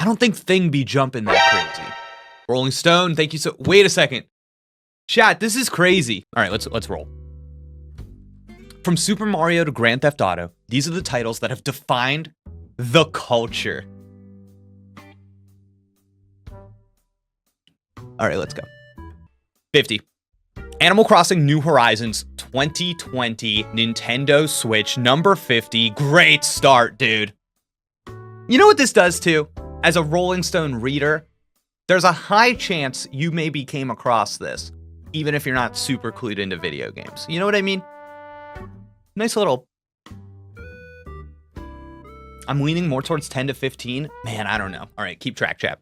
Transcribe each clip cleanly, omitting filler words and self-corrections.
I don't think Thing be jumping that crazy. Rolling Stone, thank you so... Wait a second. Chat, this is crazy. All right, let's roll. From Super Mario to Grand Theft Auto, these are the titles that have defined the culture. All right, let's go. 50. Animal Crossing New Horizons 2020 Nintendo Switch number 50. Great start, dude. You know what this does too? As a Rolling Stone reader, there's a high chance you maybe came across this, even if you're not super clued into video games. You know what I mean? Nice little... I'm leaning more towards 10 to 15. Man, I don't know. All right, keep track, chat.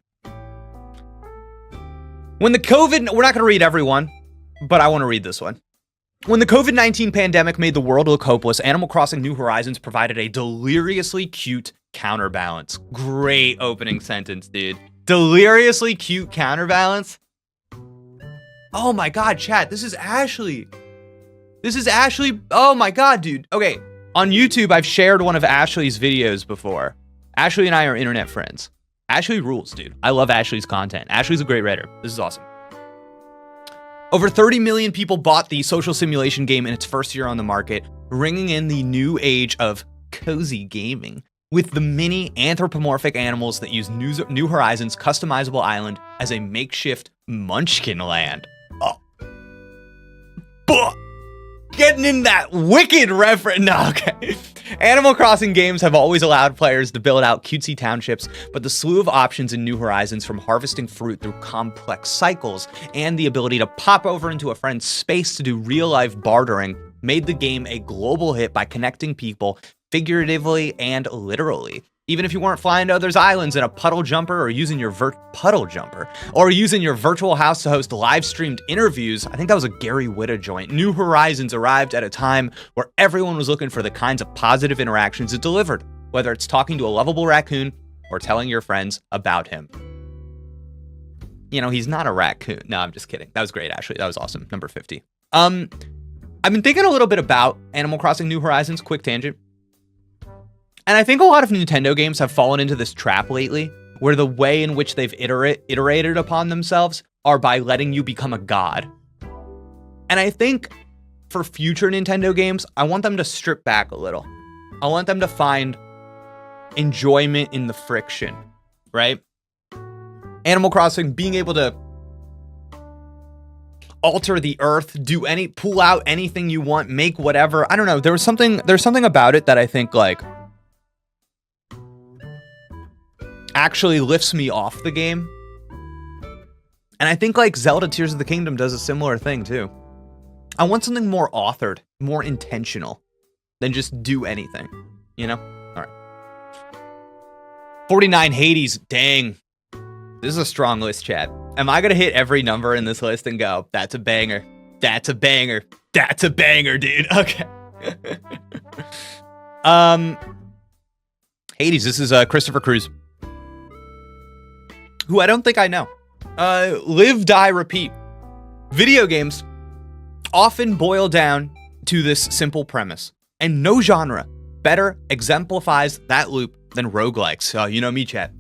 When the COVID... We're not going to read everyone, but I want to read this one. When the COVID-19 pandemic made the world look hopeless, Animal Crossing New Horizons provided a deliriously cute counterbalance. Great opening sentence, dude. Deliriously cute counterbalance. Oh my god, chat. This is Ashley. This is Ashley. Oh my god, dude. Okay, on YouTube, I've shared one of Ashley's videos before. Ashley and I are internet friends. Ashley rules, dude. I love Ashley's content. Ashley's a great writer. This is awesome. Over 30 million people bought the social simulation game in its first year on the market, ringing in the new age of cozy gaming, with the mini anthropomorphic animals that use New Horizons' customizable island as a makeshift munchkin land. Oh. Getting in that wicked reference. No, okay. Animal Crossing games have always allowed players to build out cutesy townships, but the slew of options in New Horizons, from harvesting fruit through complex cycles and the ability to pop over into a friend's space to do real-life bartering, made the game a global hit by connecting people figuratively and literally. Even if you weren't flying to others' islands in a puddle jumper or using your virtual house to host live-streamed interviews, I think that was a Gary Whitta joint, New Horizons arrived at a time where everyone was looking for the kinds of positive interactions it delivered, whether it's talking to a lovable raccoon or telling your friends about him. You know, he's not a raccoon. No, I'm just kidding. That was great, Ashley. That was awesome. Number 50. I've been thinking a little bit about Animal Crossing New Horizons. Quick tangent. And I think a lot of Nintendo games have fallen into this trap lately, where the way in which they've iterated upon themselves are by letting you become a god. And I think for future Nintendo games, I want them to strip back a little. I want them to find enjoyment in the friction, right? Animal Crossing, being able to alter the earth, pull out anything you want, make whatever. I don't know. There's something about it that I think like actually lifts me off the game. And I think like Zelda Tears of the Kingdom does a similar thing too. I want something more authored, more intentional than just do anything, you know? All right. 49 Hades, dang. This is a strong list, chat. Am I gonna hit every number in this list and go, that's a banger, that's a banger, that's a banger, dude? Okay. Hades, this is Christopher Cruz, who I don't think I know. Live, die, repeat. Video games often boil down to this simple premise, and no genre better exemplifies that loop than roguelikes. You know me, chat.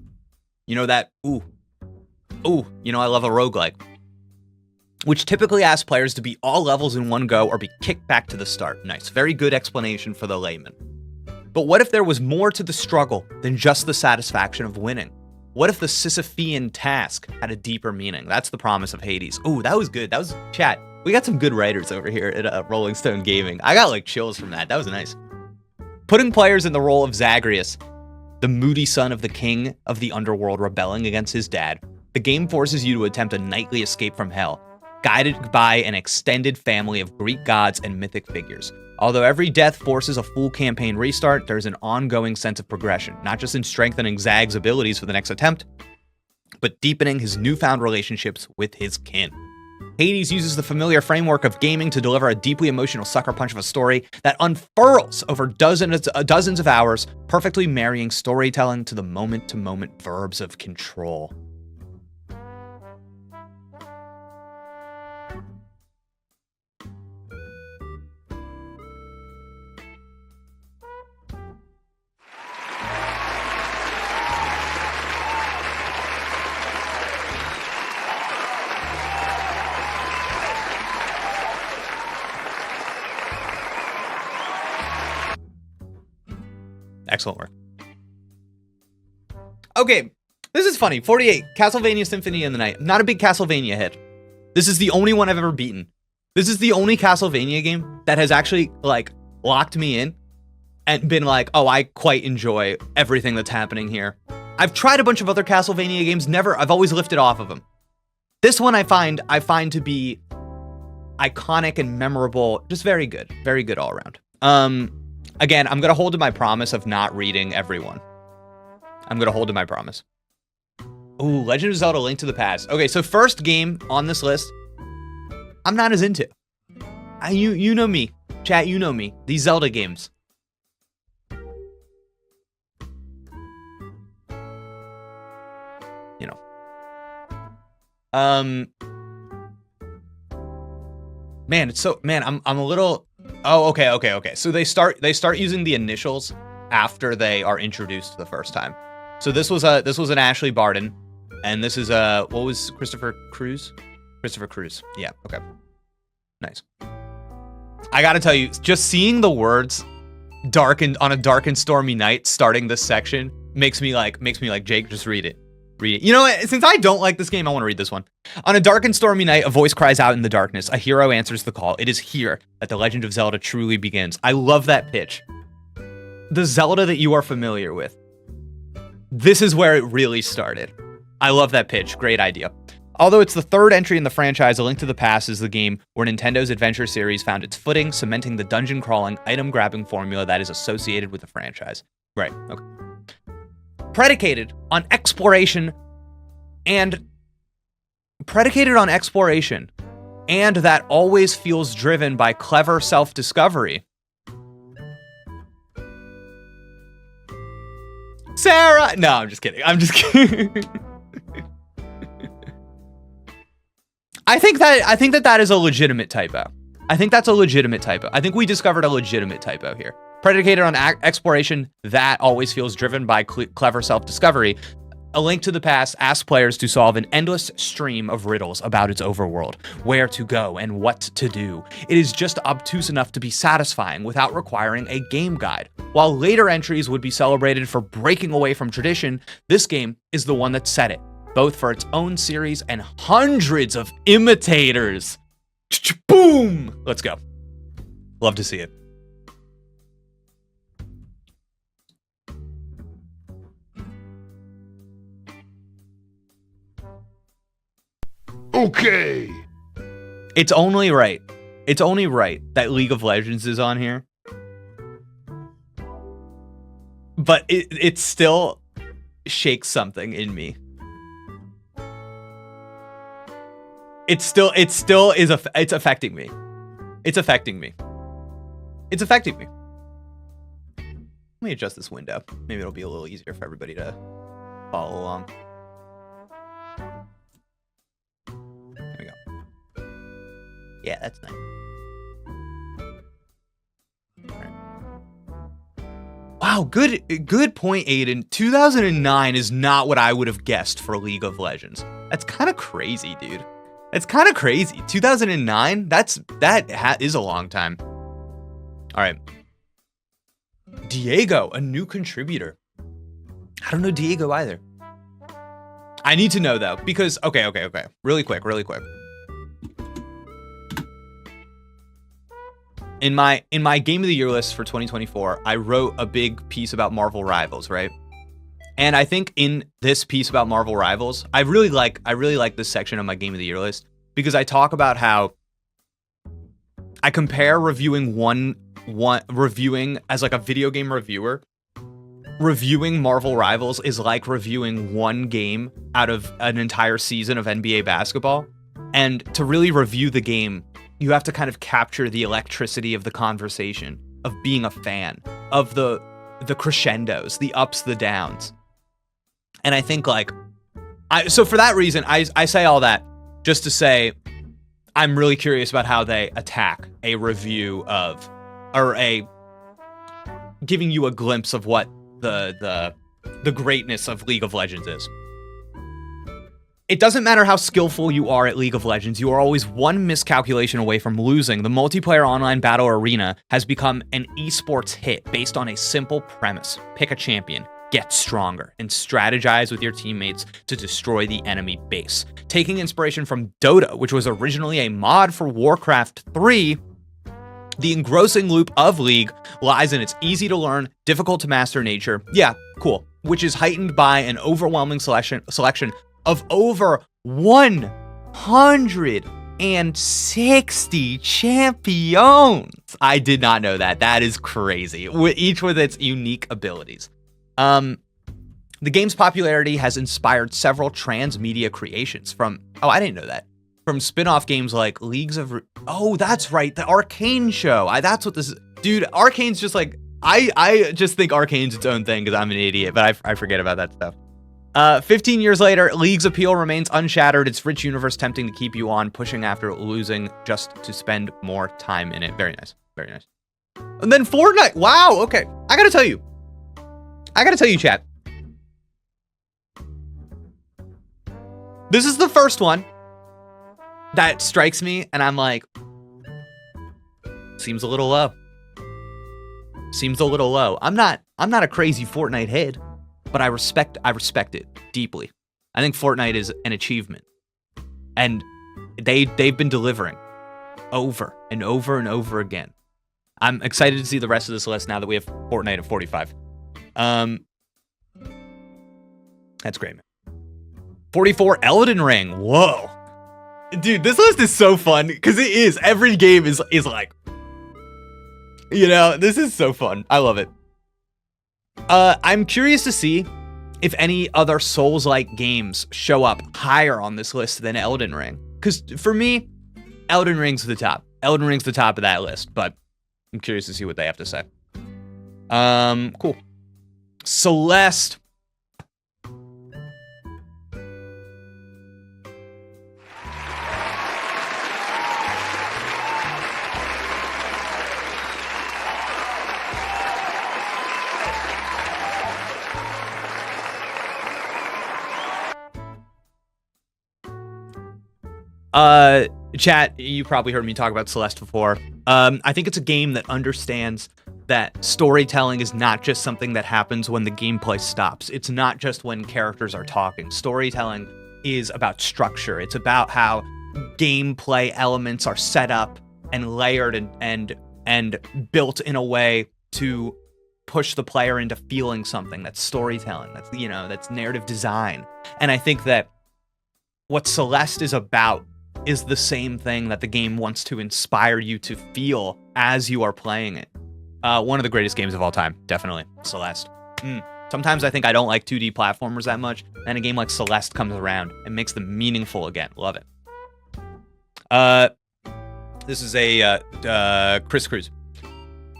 You know that, ooh, you know I love a roguelike, which typically asks players to beat all levels in one go or be kicked back to the start. Nice, very good explanation for the layman. But what if there was more to the struggle than just the satisfaction of winning? What if the Sisyphean task had a deeper meaning? That's the promise of Hades. Ooh, that was good. That was, chat, we got some good writers over here at Rolling Stone Gaming. I got like chills from that. That was nice. Putting players in the role of Zagreus, the moody son of the king of the underworld rebelling against his dad, the game forces you to attempt a nightly escape from hell, guided by an extended family of Greek gods and mythic figures. Although every death forces a full campaign restart, there's an ongoing sense of progression, not just in strengthening Zag's abilities for the next attempt, but deepening his newfound relationships with his kin. Hades uses the familiar framework of gaming to deliver a deeply emotional sucker punch of a story that unfurls over dozens of hours, perfectly marrying storytelling to the moment-to-moment verbs of control. Excellent work. Okay, this is funny. 48, Castlevania Symphony in the Night. Not a big Castlevania hit. This is the only one I've ever beaten. This is the only Castlevania game that has actually, like, locked me in and been like, oh, I quite enjoy everything that's happening here. I've tried a bunch of other Castlevania games, I've always lifted off of them. This one I find to be iconic and memorable, just very good all around. Again, I'm gonna hold to my promise of not reading everyone. I'm gonna hold to my promise. Ooh, Legend of Zelda: Link to the Past. Okay, so first game on this list, I'm not as into. You know me, chat. You know me. These Zelda games. You know. Man, it's so I'm a little. Oh, okay. So they start using the initials after they are introduced the first time. So this was an Ashley Barden, and this is what was Christopher Cruz? Christopher Cruz. Yeah. Okay. Nice. I gotta tell you, just seeing the words on a dark and stormy night starting this section makes me like Jake, just read it. You know what? Since I don't like this game, I want to read this one. On a dark and stormy night, a voice cries out in the darkness. A hero answers the call. It is here that the Legend of Zelda truly begins. I love that pitch. The Zelda that you are familiar with. This is where it really started. I love that pitch. Great idea. Although it's the third entry in the franchise, A Link to the Past is the game where Nintendo's adventure series found its footing, cementing the dungeon-crawling, item-grabbing formula that is associated with the franchise. Right, okay. Predicated on exploration and that always feels driven by clever self-discovery. Sarah! No, I'm just kidding. I think that is a legitimate typo. I think that's a legitimate typo. I think we discovered a legitimate typo here. Predicated on exploration that always feels driven by clever self-discovery, A Link to the Past asks players to solve an endless stream of riddles about its overworld, where to go and what to do. It is just obtuse enough to be satisfying without requiring a game guide. While later entries would be celebrated for breaking away from tradition, this game is the one that set it, both for its own series and hundreds of imitators. Boom! Let's go. Love to see it. Okay. It's only right that League of Legends is on here. But it still shakes something in me. It's affecting me. It's affecting me. Let me adjust this window. Maybe it'll be a little easier for everybody to follow along. There we go. Yeah, that's nice. All right. Wow, good point, Aiden. 2009 is not what I would have guessed for League of Legends. That's kind of crazy, dude. That's kind of crazy. 2009? That is a long time. All right. Diego, a new contributor. I don't know Diego either. I need to know though, because okay. Really quick. In my Game of the Year list for 2024, I wrote a big piece about Marvel Rivals, right? And I think in this piece about Marvel Rivals, I really like this section of my Game of the Year list because I talk about how I compare reviewing reviewing as like a video game reviewer. Reviewing Marvel Rivals is like reviewing one game out of an entire season of NBA basketball. And to really review the game, you have to kind of capture the electricity of the conversation, of being a fan, of the crescendos, the ups, the downs. And I think so for that reason, I say all that just to say I'm really curious about how they attack a review of, or giving you a glimpse of what the greatness of League of Legends is. It doesn't matter how skillful you are at League of Legends, you are always one miscalculation away from losing. The multiplayer online battle arena has become an esports hit based on a simple premise. Pick a champion, get stronger, and strategize with your teammates to destroy the enemy base. Taking inspiration from Dota, which was originally a mod for Warcraft 3, the engrossing loop of League lies in its easy-to-learn, difficult-to-master nature. Yeah, cool. Which is heightened by an overwhelming selection of over 160 champions. I did not know that. That is crazy. Each with its unique abilities. The game's popularity has inspired several transmedia creations from... Oh, I didn't know that. From spin-off games like Leagues of... Oh, that's right. The Arcane show. That's what this is. Dude, Arcane's just like... I just think Arcane's its own thing because I'm an idiot, but I forget about that stuff. 15 years later, League's appeal remains unshattered, its rich universe tempting to keep you on, pushing after losing just to spend more time in it. Very nice. Very nice. And then Fortnite. Wow, okay. I gotta tell you, chat. This is the first one that strikes me, and I'm like, seems a little low. Seems a little low. I'm not a crazy Fortnite head, but I respect it deeply. I think Fortnite is an achievement. And they've been delivering over and over and over again. I'm excited to see the rest of this list now that we have Fortnite at 45. That's great, man. 44, Elden Ring. Whoa. Dude, this list is so fun because it is. Every game is like, you know, this is so fun. I love it. I'm curious to see if any other Souls-like games show up higher on this list than Elden Ring. Because for me, Elden Ring's the top. Elden Ring's the top of that list, but I'm curious to see what they have to say. Cool. Celeste. Chat, you probably heard me talk about Celeste before. I think it's a game that understands that storytelling is not just something that happens when the gameplay stops. It's not just when characters are talking. Storytelling is about structure. It's about how gameplay elements are set up and layered and built in a way to push the player into feeling something. That's storytelling. That's, you know, that's narrative design. And I think that what Celeste is about is the same thing that the game wants to inspire you to feel as you are playing it. One of the greatest games of all time, definitely, Celeste. Sometimes I think I don't like 2D platformers that much, and a game like Celeste comes around and makes them meaningful again. Love it. This is a Chris Cruz.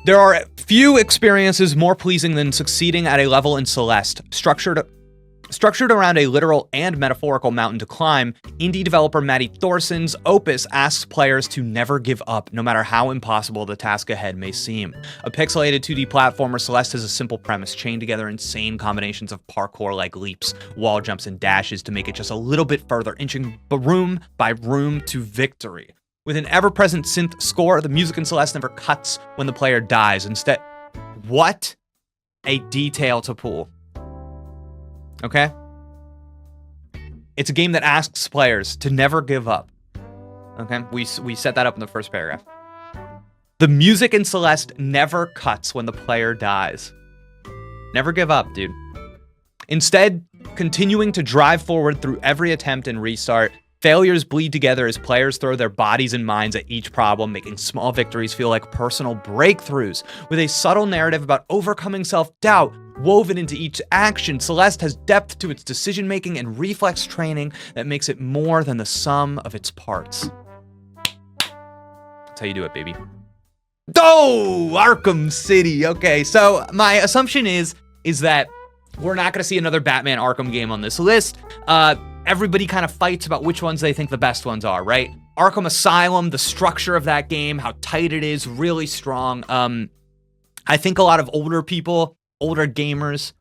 There are few experiences more pleasing than succeeding at a level in Celeste. Structured around a literal and metaphorical mountain to climb, indie developer Matty Thorson's opus asks players to never give up, no matter how impossible the task ahead may seem. A pixelated 2D platformer, Celeste has a simple premise, chained together insane combinations of parkour-like leaps, wall jumps, and dashes to make it just a little bit further, inching room by room to victory. With an ever-present synth score, the music in Celeste never cuts when the player dies. Instead, what a detail to pull. Okay? It's a game that asks players to never give up. Okay? We set that up in the first paragraph. The music in Celeste never cuts when the player dies. Never give up, dude. Instead, continuing to drive forward through every attempt and restart, failures bleed together as players throw their bodies and minds at each problem, making small victories feel like personal breakthroughs. With a subtle narrative about overcoming self-doubt woven into each action, Celeste has depth to its decision-making and reflex training that makes it more than the sum of its parts. That's how you do it, baby. Oh, Arkham City. Okay, so my assumption is that we're not going to see another Batman Arkham game on this list. Everybody kind of fights about which ones they think the best ones are, right? Arkham Asylum, the structure of that game, how tight it is, really strong. I think a lot of older people, older gamers,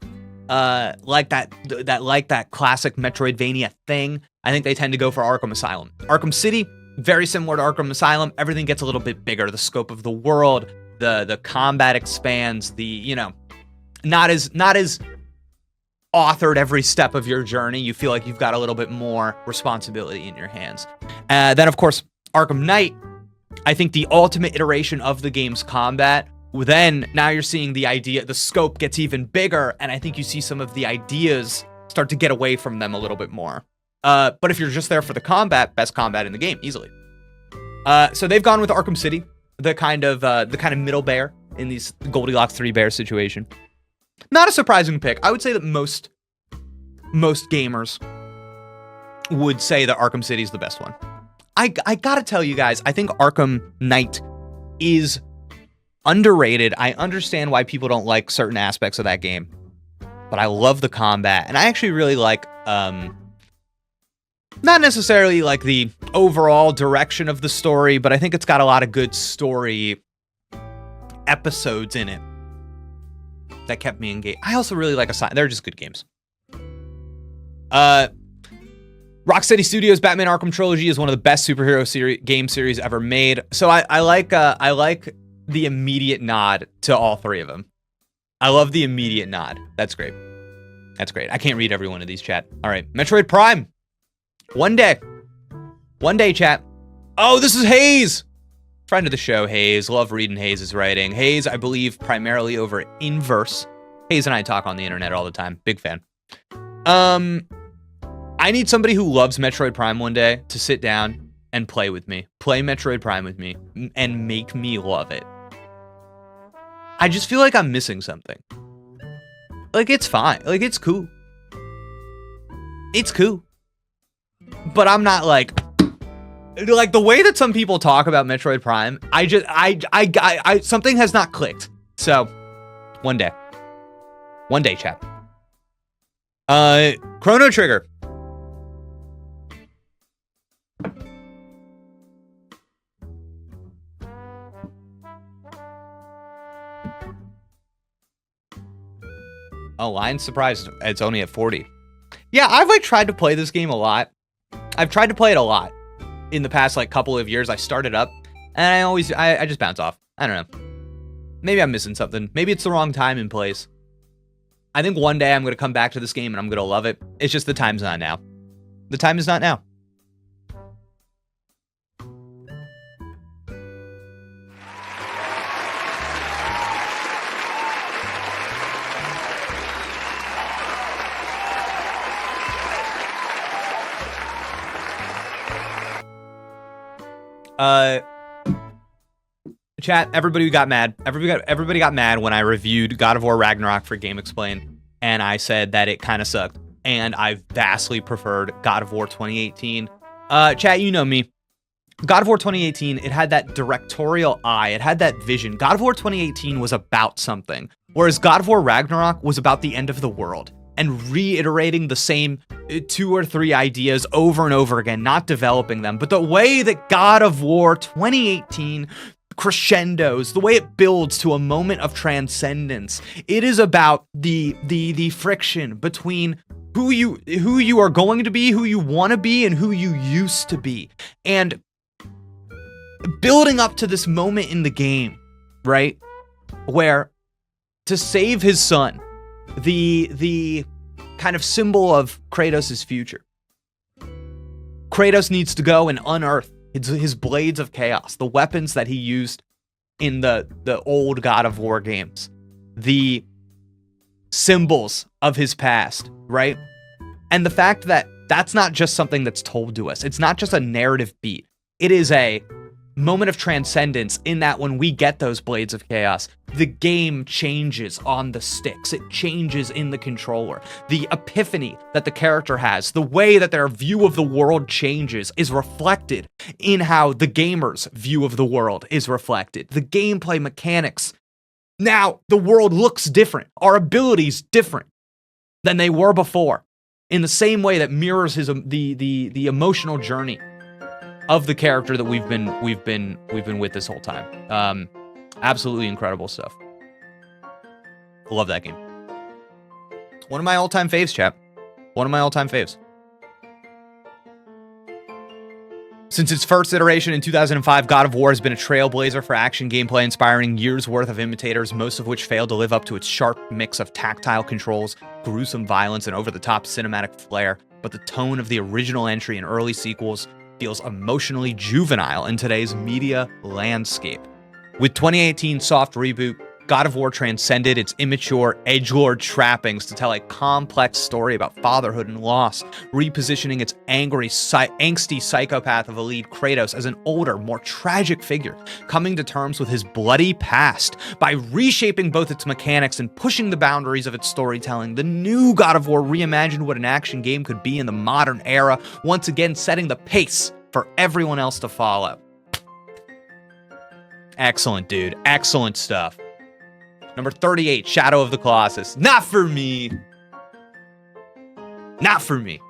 like that classic Metroidvania thing, I think they tend to go for Arkham Asylum. Arkham City, very similar to Arkham Asylum. Everything gets a little bit bigger. The scope of the world, the combat expands. Not as authored every step of your journey. You feel like you've got a little bit more responsibility in your hands. Then, of course, Arkham Knight, I think the ultimate iteration of the game's combat. Then, now you're seeing the scope gets even bigger, and I think you see some of the ideas start to get away from them a little bit more. But if you're just there for the combat, best combat in the game, easily. So they've gone with Arkham City, the kind of middle bear in these Goldilocks 3 bear situation. Not a surprising pick. I would say that most gamers would say that Arkham City is the best one. I gotta tell you guys, I think Arkham Knight is underrated. I understand why people don't like certain aspects of that game, but I love the combat, and I actually really like, not necessarily like the overall direction of the story, but I think it's got a lot of good story episodes in it that kept me engaged. I also really like they're just good games. Rocksteady Studios' Batman Arkham Trilogy is one of the best superhero game series ever made. So I like the immediate nod to all 3 of them. I love the immediate nod. That's great. That's great. I can't read every one of these, chat. All right, Metroid Prime. One day, chat. Oh, this is Hayes. Friend of the show, Hayes. Love reading Hayes' writing. Hayes, I believe, primarily over Inverse. Hayes and I talk on the internet all the time. Big fan. I need somebody who loves Metroid Prime one day to sit down and play with me. Play Metroid Prime with me and make me love it. I just feel like I'm missing something. Like, it's fine. Like, it's cool. It's cool. But I'm not like the way that some people talk about Metroid Prime, something has not clicked. So, one day, chat. Chrono Trigger. Oh, Lion's surprised it's only at 40. Yeah, I've tried to play this game a lot. I've tried to play it a lot in the past couple of years. I started up and I just bounce off. I don't know. Maybe I'm missing something. Maybe it's the wrong time and place. I think one day I'm going to come back to this game and I'm going to love it. It's just the time's not now. The time is not now. Chat, everybody got mad. Everybody got mad when I reviewed God of War Ragnarok for Game Explain, and I said that it kind of sucked, and I vastly preferred God of War 2018. Chat, you know me. God of War 2018, it had that directorial eye. It had that vision. God of War 2018 was about something, whereas God of War Ragnarok was about the end of the world and reiterating the same 2 or 3 ideas over and over again, not developing them. But the way that God of War 2018 crescendos, the way it builds to a moment of transcendence, it is about the friction between who you are going to be, who you want to be, and who you used to be, and building up to this moment in the game, right, where to save his son, the kind of symbol of Kratos' future, Kratos needs to go and unearth his blades of chaos, the weapons that he used in the old God of War games, the symbols of his past, right? And the fact that that's not just something that's told to us. It's not just a narrative beat. It is a moment of transcendence in that when we get those blades of chaos, the game changes on the sticks. It changes in the controller. The epiphany that the character has, the way that their view of the world changes, is reflected in how the gamer's view of the world is reflected. The gameplay mechanics. Now, the world looks different. Our abilities different than they were before, in the same way that mirrors the emotional journey of the character that we've been with this whole time. Absolutely incredible stuff. Love that game. One of my all-time faves, chap. One of my all-time faves. Since its first iteration in 2005, God of War has been a trailblazer for action gameplay, inspiring years worth of imitators, most of which failed to live up to its sharp mix of tactile controls, gruesome violence, and over-the-top cinematic flair. But the tone of the original entry and early sequels feels emotionally juvenile in today's media landscape. With 2018's soft reboot, God of War transcended its immature, edgelord trappings to tell a complex story about fatherhood and loss, repositioning its angry, angsty psychopath of a lead, Kratos, as an older, more tragic figure, coming to terms with his bloody past. By reshaping both its mechanics and pushing the boundaries of its storytelling, the new God of War reimagined what an action game could be in the modern era, once again setting the pace for everyone else to follow. Excellent, dude. Excellent stuff. Number 38, Shadow of the Colossus. Not for me. Not for me.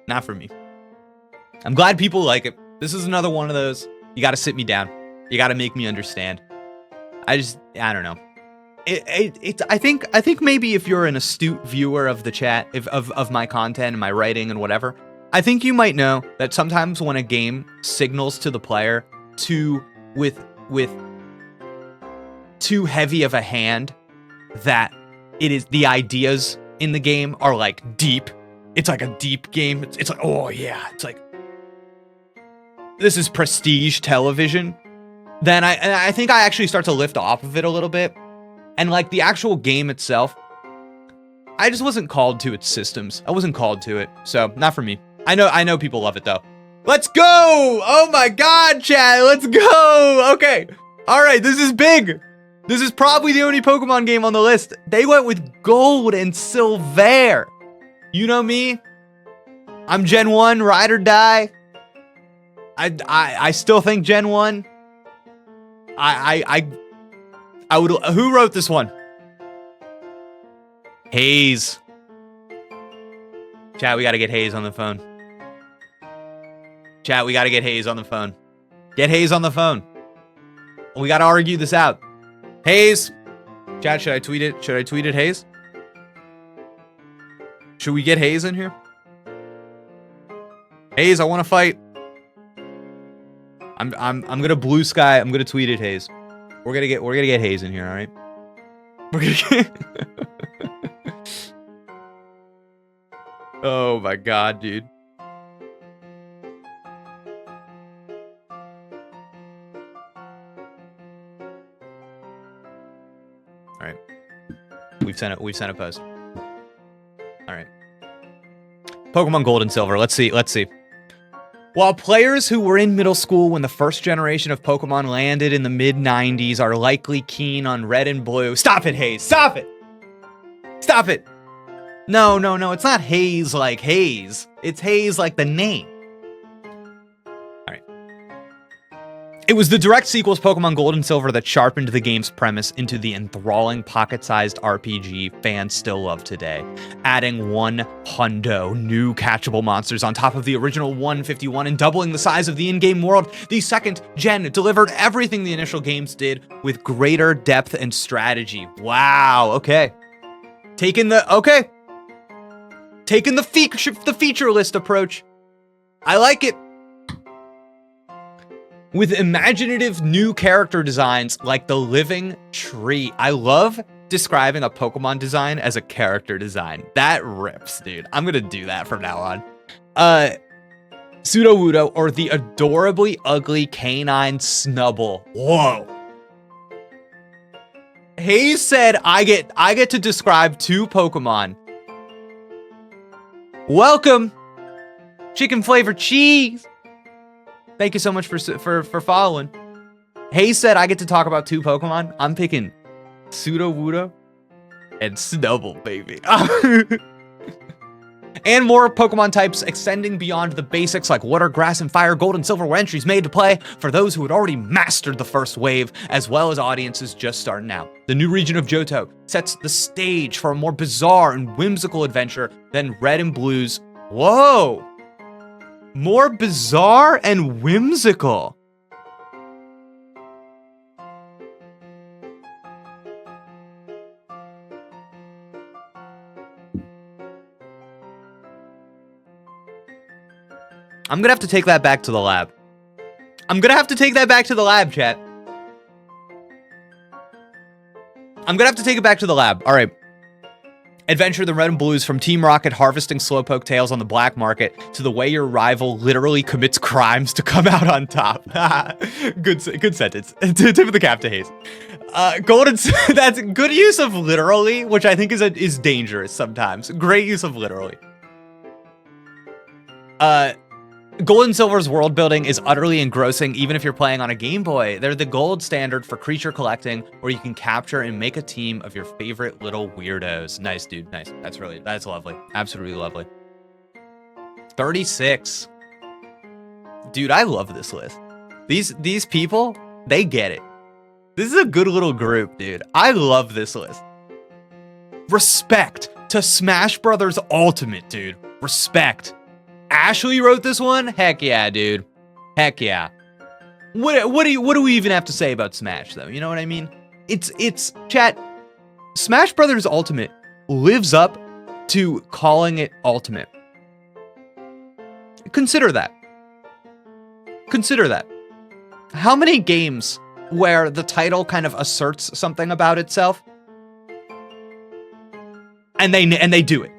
Not for me. I'm glad people like it. This is another one of those. You got to sit me down. You got to make me understand. I don't know. I think maybe if you're an astute viewer of the chat, of my content and my writing and whatever, I think you might know that sometimes when a game signals to the player with too heavy of a hand, that it is, the ideas in the game are like deep. It's like a deep game. It's like, oh yeah, it's like, this is prestige television. Then I think I actually start to lift off of it a little bit. And like the actual game itself, I just wasn't called to its systems. I wasn't called to it. So not for me. I know people love it though. Let's go. Oh my God, chat. Let's go. Okay. All right. This is big. This is probably the only Pokemon game on the list. They went with Gold and Silver. You know me. I'm Gen 1, ride or die. I still think Gen 1. I would. Who wrote this one? Hayes. Chat, we gotta get Hayes on the phone. Chat, we gotta get Hayes on the phone. Get Hayes on the phone. We gotta argue this out. Hayes. Chat, should I tweet it? Should I tweet it, Hayes? Should we get Hayes in here? Hayes, I want to fight. I'm gonna blue sky. I'm gonna tweet it, Hayes. We're gonna get Hayes in here, all right? We're gonna get. Oh my God, dude. All right. We've sent a post. All right. Pokemon Gold and Silver. Let's see. While players who were in middle school when the first generation of Pokemon landed in the mid-90s are likely keen on Red and Blue. Stop it, Hayes. Stop it. Stop it. No. It's not Hayes like Hayes. It's Hayes like the name. All right. It was the direct sequels Pokemon Gold and Silver that sharpened the game's premise into the enthralling pocket-sized RPG fans still love today, adding 100 new catchable monsters on top of the original 151 and doubling the size of the in-game world. The second gen delivered everything the initial games did with greater depth and strategy. Wow, okay. Taking the feature list approach. I like it. With imaginative new character designs like the living tree. I love describing a Pokemon design as a character design. That rips, dude. I'm gonna do that from now on. Sudowoodo, or the adorably ugly canine Snubbull. Whoa. Hayes said I get to describe two Pokemon. Welcome, chicken flavored cheese. Thank you so much for following. Hayes said I get to talk about two Pokemon. I'm picking Sudowoodo and Snubbull, baby. And more Pokemon types extending beyond the basics like water, grass, and fire. Gold and Silver were entries made to play for those who had already mastered the first wave, as well as audiences just starting out. The new region of Johto sets the stage for a more bizarre and whimsical adventure than Red and Blue's. Whoa! More bizarre and whimsical. I'm gonna have to take that back to the lab. I'm gonna have to take that back to the lab, chat. I'm gonna have to take it back to the lab. All right. Adventure the Red and Blues, from Team Rocket harvesting slowpoke tails on the black market to the way your rival literally commits crimes to come out on top. Good sentence. Tip of the cap to Hayes. That's good use of literally, which I think is dangerous sometimes. Great use of literally. Gold and Silver's world building is utterly engrossing, even if you're playing on a Game Boy. They're the gold standard for creature collecting, where you can capture and make a team of your favorite little weirdos. Nice, dude. Nice. That's lovely. Absolutely lovely. 36. Dude, I love this list. These people, they get it. This is a good little group, dude. I love this list. Respect to Smash Brothers Ultimate, dude. Respect. Ashley wrote this one? Heck yeah, dude. Heck yeah. What do we even have to say about Smash, though? You know what I mean? It's chat. Smash Brothers Ultimate lives up to calling it Ultimate. Consider that. Consider that. How many games where the title kind of asserts something about itself, and they do it?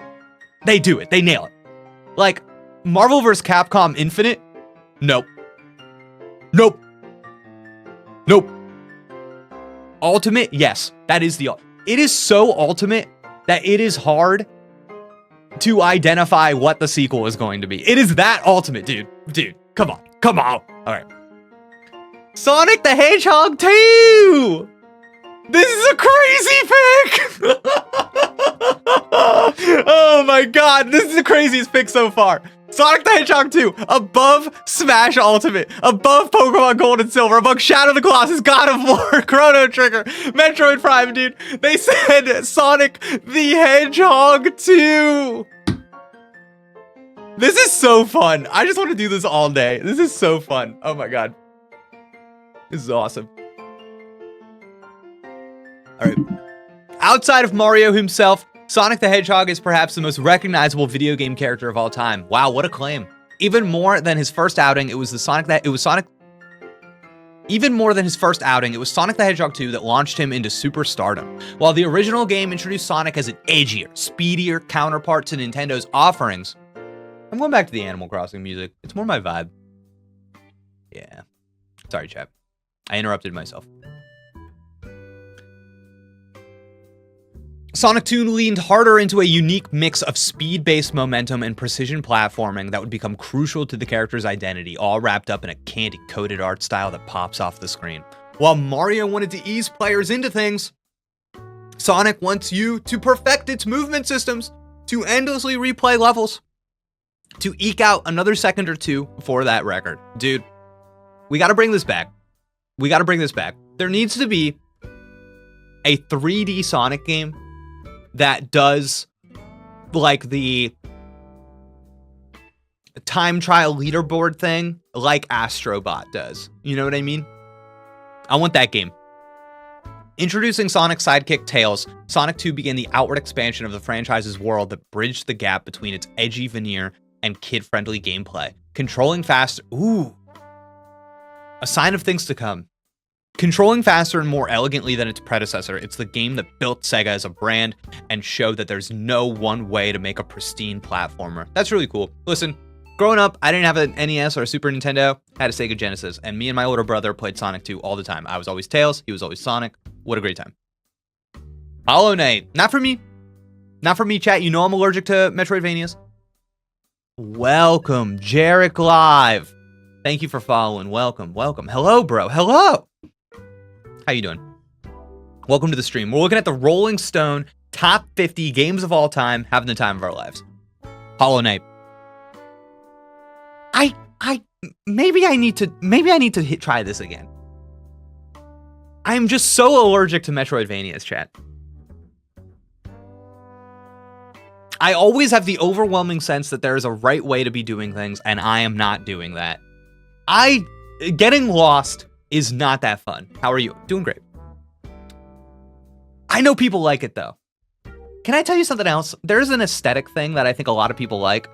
They do it. They nail it. Like, Marvel vs. Capcom Infinite? Nope. Nope. Nope. Ultimate? Yes. That is it is so ultimate that it is hard to identify what the sequel is going to be. It is that ultimate, dude. Dude, come on. Come on. All right. Sonic the Hedgehog 2! This is a crazy pick! Oh my god, this is the craziest pick so far. Sonic the Hedgehog 2, above Smash Ultimate, above Pokemon Gold and Silver, above Shadow of the Colossus, God of War, Chrono Trigger, Metroid Prime, dude. They said Sonic the Hedgehog 2. This is so fun. I just want to do this all day. This is so fun. Oh my god. This is awesome. All right. Outside of Mario himself, Sonic the Hedgehog is perhaps the most recognizable video game character of all time. Wow, what a claim. Even more than his first outing, it was Sonic the Hedgehog 2 that launched him into superstardom. While the original game introduced Sonic as an edgier, speedier counterpart to Nintendo's offerings, I'm going back to the Animal Crossing music. It's more my vibe. Yeah. Sorry, chat. I interrupted myself. Sonic 2 leaned harder into a unique mix of speed-based momentum and precision platforming that would become crucial to the character's identity, all wrapped up in a candy-coated art style that pops off the screen. While Mario wanted to ease players into things, Sonic wants you to perfect its movement systems, to endlessly replay levels, to eke out another second or two for that record. Dude, we gotta bring this back. We gotta bring this back. There needs to be a 3D Sonic game that does like the time trial leaderboard thing like Astrobot does. You know what I mean? I want that game. Introducing Sonic's sidekick Tails, Sonic 2 began the outward expansion of the franchise's world that bridged the gap between its edgy veneer and kid-friendly gameplay. Controlling faster... Ooh. A sign of things to come. Controlling faster and more elegantly than its predecessor, it's the game that built Sega as a brand and showed that there's no one way to make a pristine platformer. That's really cool. Listen, growing up, I didn't have an NES or a Super Nintendo, I had a Sega Genesis, and me and my older brother played Sonic 2 all the time. I was always Tails, he was always Sonic. What a great time. Hollow Knight. Not for me. Not for me, chat. You know I'm allergic to Metroidvanias. Welcome, Jarek Live. Thank you for following. Welcome, welcome. Hello, bro. Hello. How you doing? Welcome to the stream. We're looking at the Rolling Stone top 50 games of all time, having the time of our lives. Hollow Knight. Maybe I need to try this again. I'm just so allergic to Metroidvanias, chat. I always have the overwhelming sense that there is a right way to be doing things, and I am not doing that. Getting lost is not that fun. How are you? Doing great. I know people like it, though. Can I tell you something else? There's an aesthetic thing that I think a lot of people like.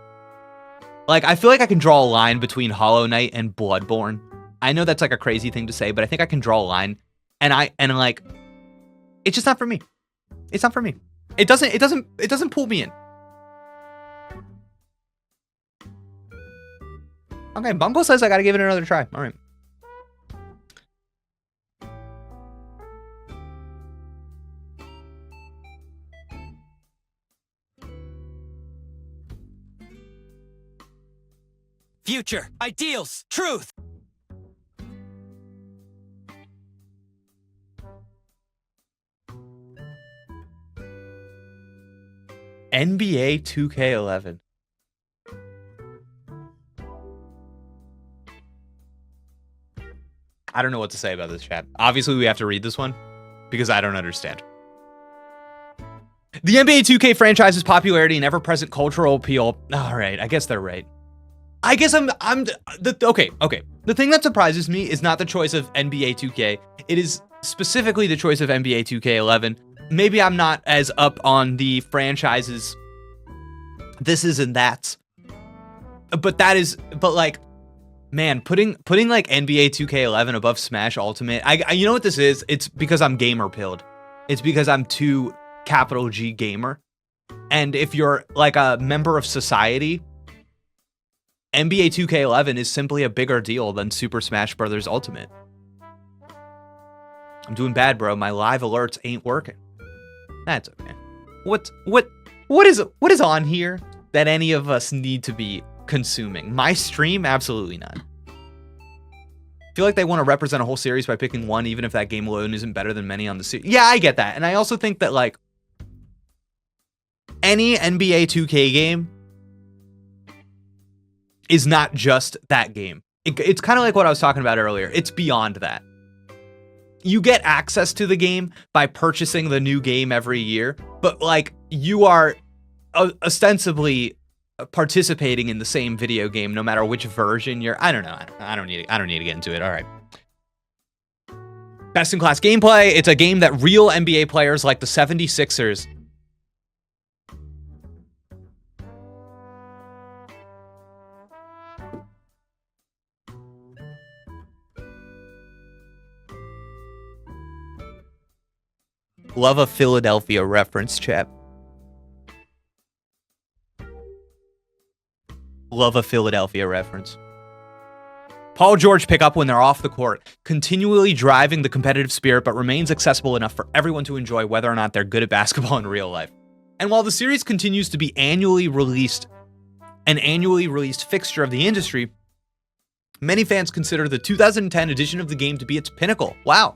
Like, I feel like I can draw a line between Hollow Knight and Bloodborne. I know that's like a crazy thing to say, but I think I can draw a line. And like, it's just not for me. It's not for me. It doesn't pull me in. Okay, Bungle says I gotta give it another try. All right. Future, ideals, truth. NBA 2K11. I don't know what to say about this, chat. Obviously, we have to read this one because I don't understand. The NBA 2K franchise's popularity and ever-present cultural appeal. All right, I guess they're right. I guess okay. The thing that surprises me is not the choice of NBA 2K. It is specifically the choice of NBA 2K11. Maybe I'm not as up on the franchises thises and that's. But like, man, putting like NBA 2K11 above Smash Ultimate. You know what this is? It's because I'm gamer pilled. It's because I'm too capital G gamer. And if you're like a member of society, NBA 2K11 is simply a bigger deal than Super Smash Bros. Ultimate. I'm doing bad, bro. My live alerts ain't working. That's okay. What is on here that any of us need to be consuming? My stream? Absolutely not. I feel like they want to represent a whole series by picking one, even if that game alone isn't better than many on the series. Yeah, I get that. And I also think that, like, any NBA 2K game is not just that game. It's kind of like what I was talking about earlier. It's beyond that. You get access to the game by purchasing the new game every year, but like you are ostensibly participating in the same video game no matter which version you're. I don't know. I don't need to get into it. All right. Best in class gameplay. It's a game that real NBA players like the 76ers love a Philadelphia reference, chat. Love a Philadelphia reference. Paul George pick up when they're off the court, continually driving the competitive spirit, but remains accessible enough for everyone to enjoy whether or not they're good at basketball in real life. And while the series continues to be an annually released fixture of the industry, many fans consider the 2010 edition of the game to be its pinnacle. Wow.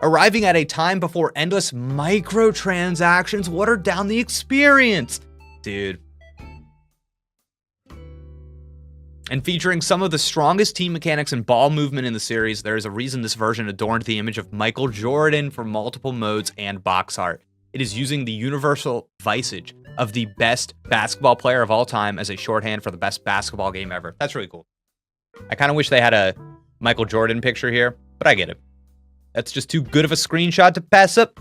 Arriving at a time before endless microtransactions watered down the experience. Dude. And featuring some of the strongest team mechanics and ball movement in the series, there is a reason this version adorned the image of Michael Jordan for multiple modes and box art. It is using the universal visage of the best basketball player of all time as a shorthand for the best basketball game ever. That's really cool. I kind of wish they had a Michael Jordan picture here, but I get it. That's just too good of a screenshot to pass up.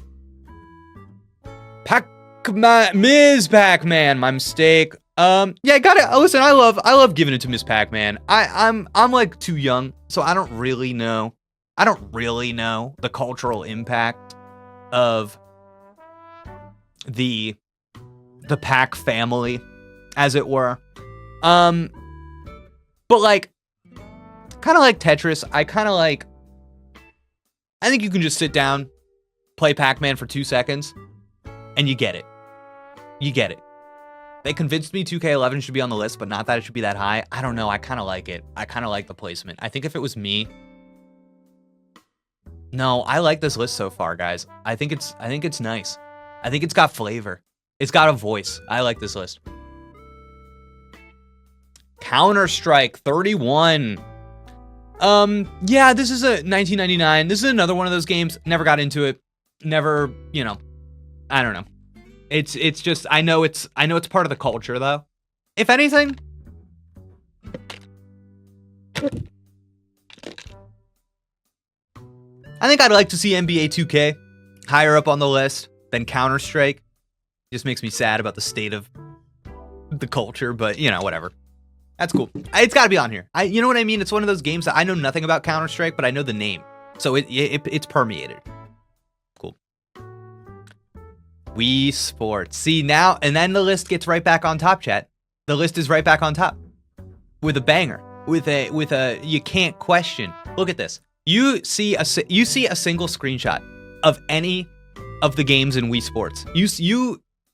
Pac-Man, Ms. Pac-Man, my mistake. Yeah, got it. Listen, I love giving it to Ms. Pac-Man. I'm like too young, so I don't really know. I don't really know the cultural impact of the Pac family, as it were. But like, kind of like Tetris, I think you can just sit down, play Pac-Man for 2 seconds, and you get it. You get it. They convinced me 2K11 should be on the list, but not that it should be that high. I don't know. I kind of like it. I kind of like the placement. I think if it was me... No, I like this list so far, guys. I think it's nice. I think it's got flavor. It's got a voice. I like this list. Counter-Strike 31. Yeah, this is a 1999. This is another one of those games. Never got into it. Never, I don't know. It's just, I know it's part of the culture though. If anything, I think I'd like to see NBA 2K higher up on the list than Counter-Strike. Just makes me sad about the state of the culture, but whatever. That's cool. It's got to be on here. You know what I mean? It's one of those games that I know nothing about Counter-Strike, but I know the name. So it's permeated. Cool. Wii Sports. See, now, and then the list gets right back on top, chat. The list is right back on top. With a banger. With a you can't question. Look at this. You see a single screenshot of any of the games in Wii Sports.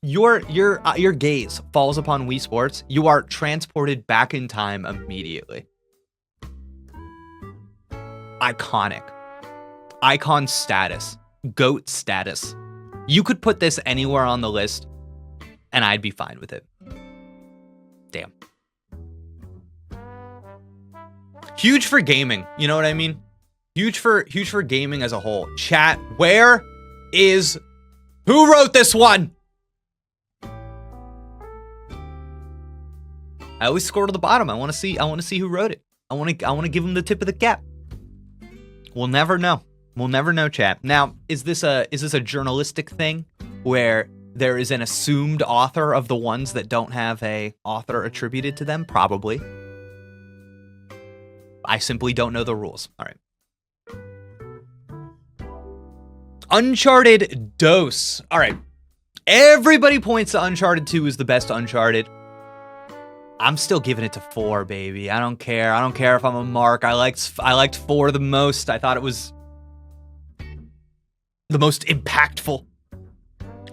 Your gaze falls upon Wii Sports. You are transported back in time immediately. Iconic. Icon status. GOAT status. You could put this anywhere on the list, and I'd be fine with it. Damn. Huge for gaming. You know what I mean? Huge for gaming as a whole. Chat, who wrote this one? I always scroll to the bottom. I want to see who wrote it. I want to give them the tip of the cap. We'll never know. We'll never know, chat. Now, is this a journalistic thing where there is an assumed author of the ones that don't have a author attributed to them? Probably. I simply don't know the rules. All right. Uncharted Dose. All right. Everybody points to Uncharted 2 as the best Uncharted. I'm still giving it to 4, baby. I don't care. I don't care if I'm a mark. I liked 4 the most. I thought it was the most impactful.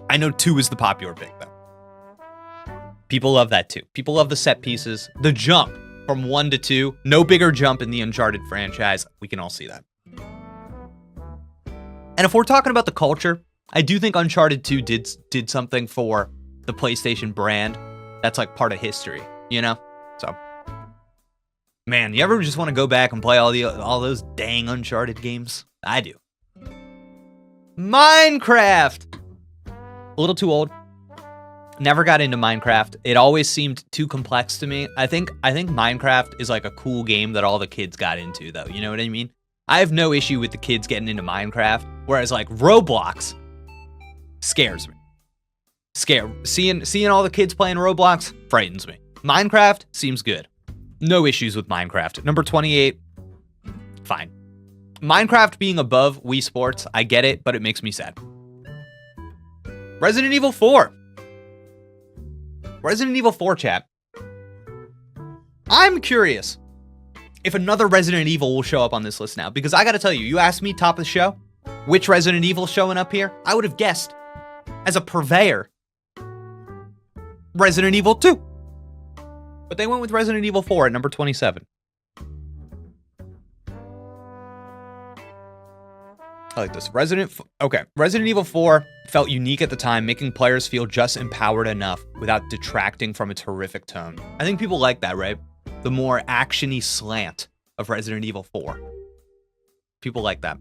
I know 2 is the popular pick, though. People love that, too. People love the set pieces. The jump from 1 to 2. No bigger jump in the Uncharted franchise. We can all see that. And if we're talking about the culture, I do think Uncharted 2 did something for the PlayStation brand that's like part of history, you know? So, man, you ever just want to go back and play all those dang Uncharted games? I do. Minecraft! A little too old. Never got into Minecraft. It always seemed too complex to me. I think Minecraft is like a cool game that all the kids got into, though. You know what I mean? I have no issue with the kids getting into Minecraft, whereas like Roblox scares me. Seeing all the kids playing Roblox frightens me. Minecraft seems good. No issues with Minecraft. Number 28, fine. Minecraft being above Wii Sports, I get it, but it makes me sad. Resident Evil 4. Resident Evil 4, chat. I'm curious if another Resident Evil will show up on this list now, because I gotta tell you, you asked me top of the show, which Resident Evil showing up here, I would have guessed, as a purveyor, Resident Evil 2. But they went with Resident Evil 4 at number 27. I like this. Resident Evil 4 felt unique at the time, making players feel just empowered enough without detracting from its horrific tone. I think people like that, right? The more action-y slant of Resident Evil 4. People like that.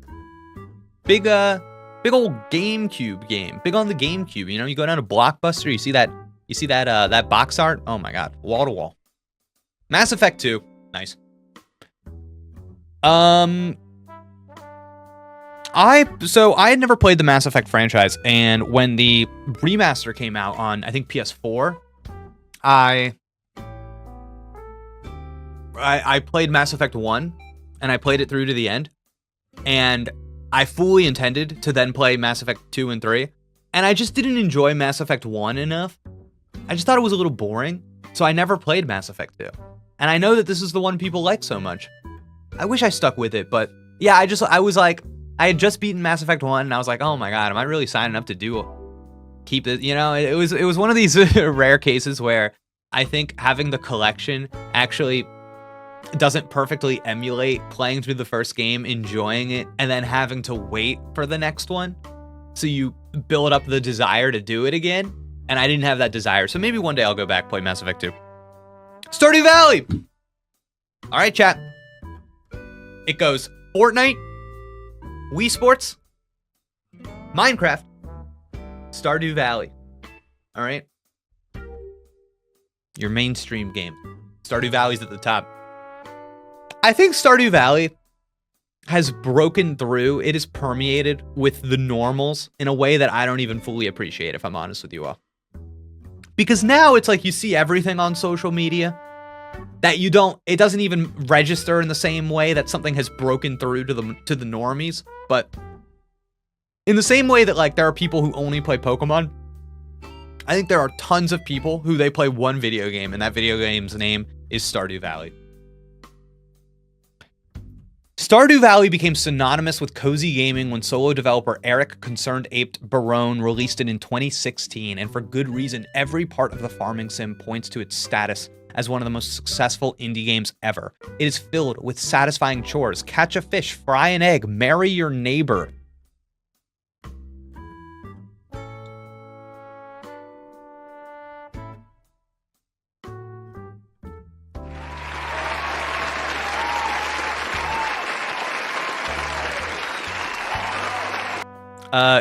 Big old GameCube game. Big on the GameCube. You know, you go down to Blockbuster, you see that box art? Oh my god. Wall to wall. Mass Effect 2. Nice. I had never played the Mass Effect franchise, and when the remaster came out on, I think, PS4, I played Mass Effect 1, and I played it through to the end, and I fully intended to then play Mass Effect 2 and 3, and I just didn't enjoy Mass Effect 1 enough. I just thought it was a little boring, so I never played Mass Effect 2. And I know that this is the one people like so much. I wish I stuck with it, but yeah, I had just beaten Mass Effect 1, and I was like, oh my god, am I really signing up to keep it? You know, it was one of these rare cases where I think having the collection actually doesn't perfectly emulate playing through the first game, enjoying it, and then having to wait for the next one. So you build up the desire to do it again, and I didn't have that desire. So maybe one day I'll go back, play Mass Effect 2. Stardew Valley! All right, chat. It goes Fortnite, Wii Sports, Minecraft, Stardew Valley. All right? Your mainstream game. Stardew Valley's at the top. I think Stardew Valley has broken through. It is permeated with the normals in a way that I don't even fully appreciate, if I'm honest with you all. Because now it's like you see everything on social media. that it doesn't even register in the same way that something has broken through to the normies. But in the same way that like there are people who only play Pokemon, I think there are tons of people who they play one video game, and that video game's name is Stardew Valley. Stardew Valley became synonymous with cozy gaming when solo developer Eric Concerned Aped Barone released it in 2016, and for good reason. Every part of the farming sim points to its status as one of the most successful indie games ever. It is filled with satisfying chores: catch a fish, fry an egg, marry your neighbor.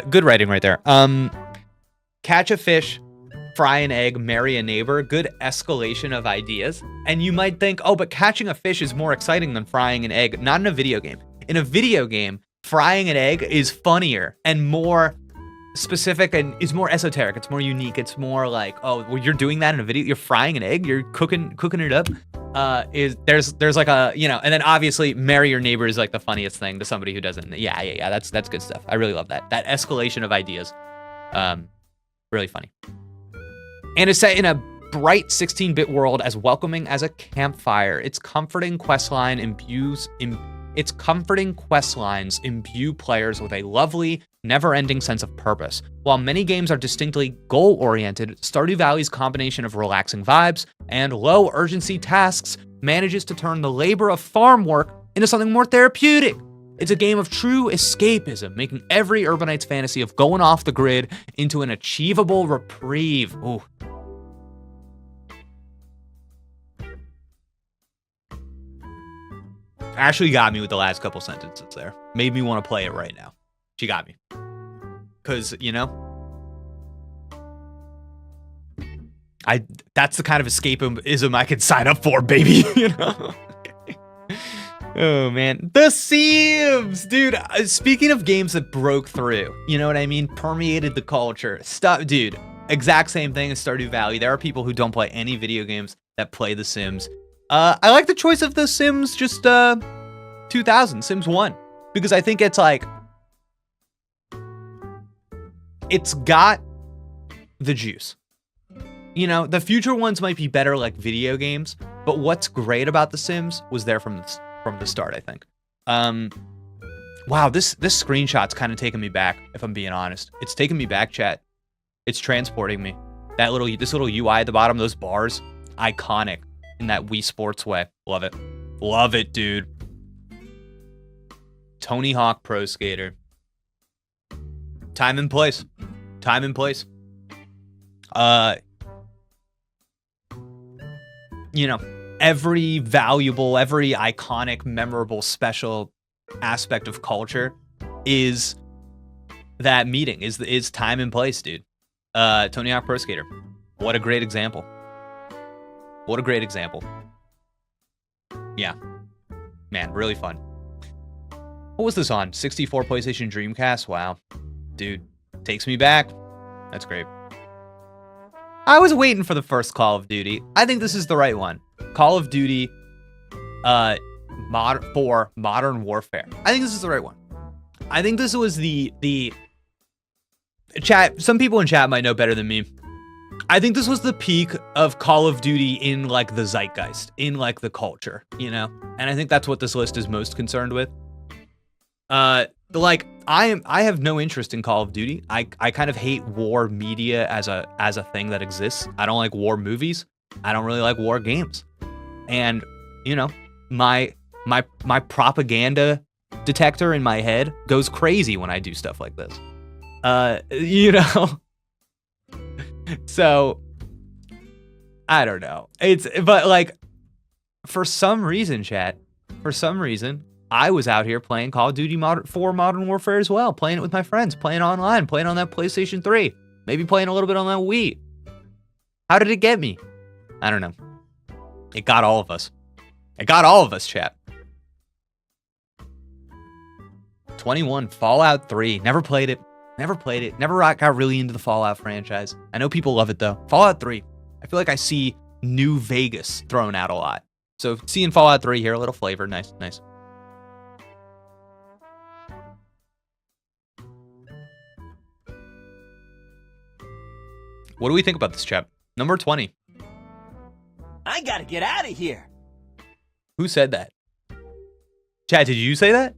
Good writing right there. Catch a fish, fry an egg, marry a neighbor. Good escalation of ideas. And you might think, oh, but catching a fish is more exciting than frying an egg. Not in a video game. In a video game, frying an egg is funnier and more specific and is more esoteric. It's more unique. It's more like, oh, well, you're doing that in a video. You're frying an egg. You're cooking it up. There's like a, you know, and then obviously marry your neighbor is like the funniest thing to somebody who doesn't. Yeah. That's good stuff. I really love that. That escalation of ideas. Really funny. And it's set in a bright 16-bit world as welcoming as a campfire. Its comforting quest lines imbue players with a lovely, never-ending sense of purpose. While many games are distinctly goal-oriented, Stardew Valley's combination of relaxing vibes and low-urgency tasks manages to turn the labor of farm work into something more therapeutic. It's a game of true escapism, making every urbanite's fantasy of going off the grid into an achievable reprieve. Ooh. Ashley got me with the last couple sentences there. Made me want to play it right now. She got me. Because, you know, that's the kind of escapism I could sign up for, baby. You know? Oh, man. The Sims! Dude, speaking of games that broke through, you know what I mean? Permeated the culture. Dude, exact same thing as Stardew Valley. There are people who don't play any video games that play The Sims. I like the choice of The Sims 2000, Sims 1. Because I think it's like, it's got the juice. You know, the future ones might be better like video games, but what's great about The Sims was there from the start, I think. Wow, this screenshot's kind of taking me back, if I'm being honest. It's taking me back, chat. It's transporting me. This little UI at the bottom, those bars, iconic in that Wii Sports way. Love it. Love it, dude. Tony Hawk Pro Skater. Time and place. Time and place. You know, every valuable, every iconic, memorable, special aspect of culture is that meeting, is time and place, dude. Tony Hawk Pro Skater. What a great example. What a great example. Yeah. Man, really fun. What was this on? 64 PlayStation Dreamcast? Wow. Dude, takes me back. That's great. I was waiting for the first Call of Duty. I think this is the right one. Call of Duty Modern Warfare. I think this is the right one. I think this was the chat. Some people in chat might know better than me. I think this was the peak of Call of Duty in like the zeitgeist, in like the culture, you know? And I think that's what this list is most concerned with. Like I have no interest in Call of Duty. I kind of hate war media as a thing that exists. I don't like war movies. I don't really like war games. And, you know, my propaganda detector in my head goes crazy when I do stuff like this. You know. So I don't know. But like for some reason, chat, I was out here playing Call of Duty Modern Warfare as well, playing it with my friends, playing online, playing on that PlayStation 3, maybe playing a little bit on that Wii. How did it get me? I don't know. It got all of us. It got all of us, chat. 21, Fallout 3. Never played it. Never got really into the Fallout franchise. I know people love it, though. Fallout 3. I feel like I see New Vegas thrown out a lot. So seeing Fallout 3 here, a little flavor. Nice, nice. What do we think about this, chap? Number 20. I gotta get out of here. Who said that? Chad, did you say that?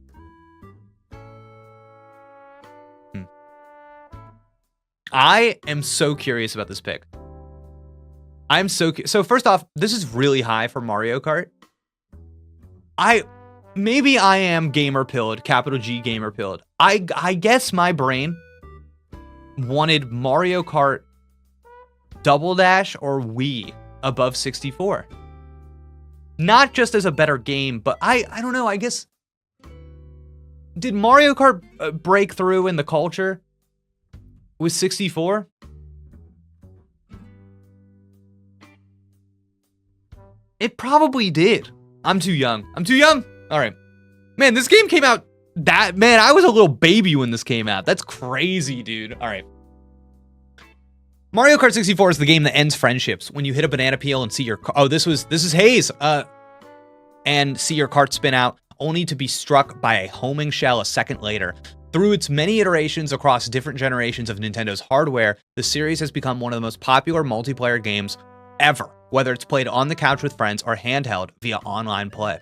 I am so curious about this pick. I'm so first off, this is really high for Mario Kart. Maybe I am gamer pilled, capital G gamer pilled. I guess my brain wanted Mario Kart Double Dash or Wii above 64. Not just as a better game, but I don't know, I guess, did Mario Kart break through in the culture with 64? It probably did. I'm too young. All right. Man, this game came out I was a little baby when this came out. That's crazy, dude. All right. Mario Kart 64 is the game that ends friendships. When you hit a banana peel and see your this is Hayes. And see your cart spin out, only to be struck by a homing shell a second later. Through its many iterations across different generations of Nintendo's hardware, the series has become one of the most popular multiplayer games ever, whether it's played on the couch with friends or handheld via online play.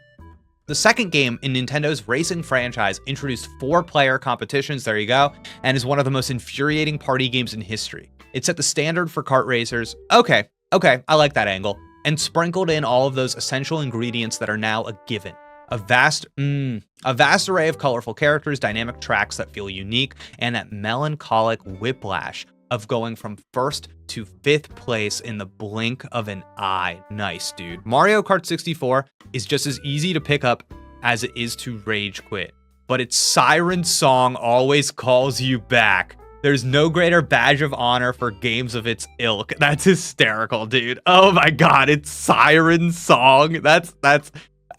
The second game in Nintendo's racing franchise introduced 4-player competitions, there you go, and is one of the most infuriating party games in history. It set the standard for kart racers. Okay, I like that angle. And sprinkled in all of those essential ingredients that are now a given. A vast array of colorful characters, dynamic tracks that feel unique, and that melancholic whiplash of going from first to 5th place in the blink of an eye. Nice, dude. Mario Kart 64 is just as easy to pick up as it is to rage quit. But its siren song always calls you back. There's no greater badge of honor for games of its ilk. That's hysterical, dude. Oh my god, it's Siren Song. That's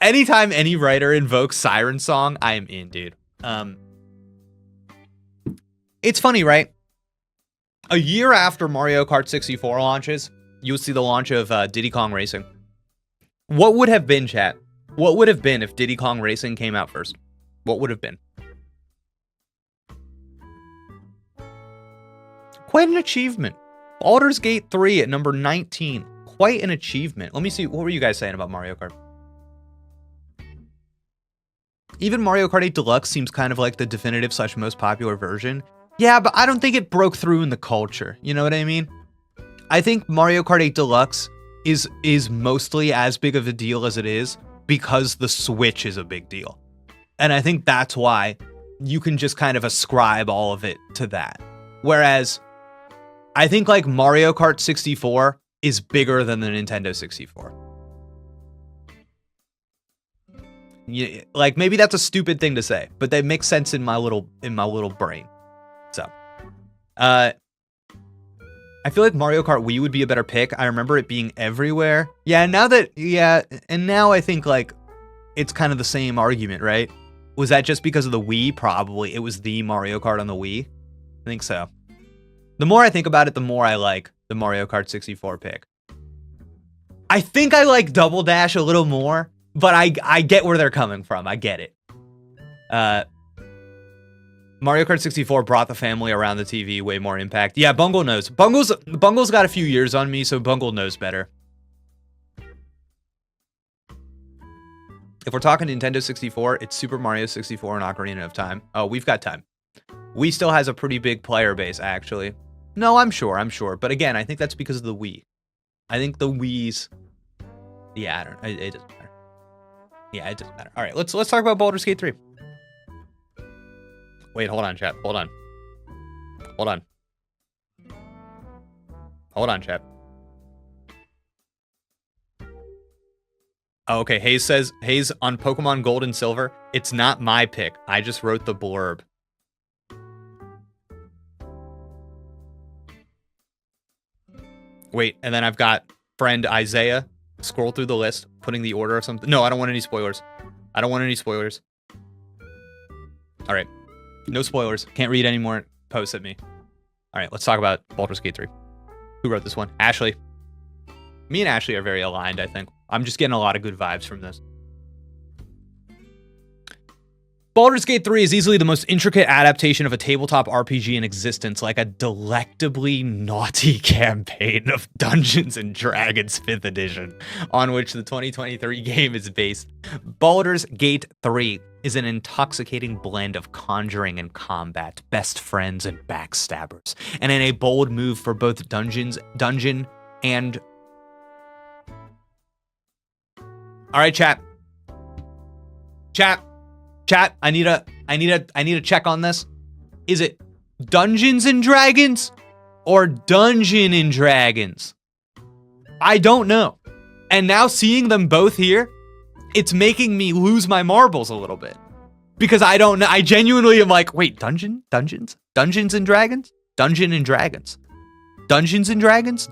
anytime any writer invokes Siren Song, I am in, dude. It's funny, right? A year after Mario Kart 64 launches, you'll see the launch of Diddy Kong Racing. What would have been, chat? What would have been if Diddy Kong Racing came out first? What would have been? Quite an achievement. Baldur's Gate 3 at number 19. Quite an achievement. Let me see. What were you guys saying about Mario Kart? Even Mario Kart 8 Deluxe seems kind of like the definitive / most popular version. Yeah, but I don't think it broke through in the culture. You know what I mean? I think Mario Kart 8 Deluxe is mostly as big of a deal as it is because the Switch is a big deal. And I think that's why you can just kind of ascribe all of it to that. Whereas I think like Mario Kart 64 is bigger than the Nintendo 64. Yeah, like maybe that's a stupid thing to say, but that makes sense in my little brain. So, I feel like Mario Kart Wii would be a better pick. I remember it being everywhere. And now I think like it's kind of the same argument, right? Was that just because of the Wii? Probably. It was the Mario Kart on the Wii. I think so. The more I think about it, the more I like the Mario Kart 64 pick. I think I like Double Dash a little more, but I get where they're coming from. I get it. Mario Kart 64 brought the family around the TV, way more impact. Yeah, Bungle knows. Bungle's got a few years on me, so Bungle knows better. If we're talking Nintendo 64, it's Super Mario 64 and Ocarina of Time. Oh, we've got time. Wii still has a pretty big player base, actually. No, I'm sure. But again, I think that's because of the Wii. I think the Wii's... Yeah, I don't know. It doesn't matter. Yeah, it doesn't matter. All right, let's talk about Baldur's Gate 3. Wait, hold on, chat. Hold on, chat. Oh, okay, Hayes says, Hayes, on Pokemon Gold and Silver, it's not my pick. I just wrote the blurb. Wait, and then I've got friend Isaiah scroll through the list, putting the order of something. No, I don't want any spoilers. All right. No spoilers. Can't read any more posts at me. All right, let's talk about Baldur's Gate 3. Who wrote this one? Ashley. Me and Ashley are very aligned, I think. I'm just getting a lot of good vibes from this. Baldur's Gate 3 is easily the most intricate adaptation of a tabletop RPG in existence, like a delectably naughty campaign of Dungeons & Dragons 5th edition, on which the 2023 game is based. Baldur's Gate 3 is an intoxicating blend of conjuring and combat, best friends and backstabbers, and in a bold move for both dungeon and... All right, chat, I need a check on this. Is it Dungeons and Dragons or Dungeon and Dragons? I don't know. And now seeing them both here, it's making me lose my marbles a little bit. Because I don't know. I genuinely am like, wait, Dungeons and Dragons? Dungeon and Dragons? Dungeons and Dragons? Dungeons and Dragons?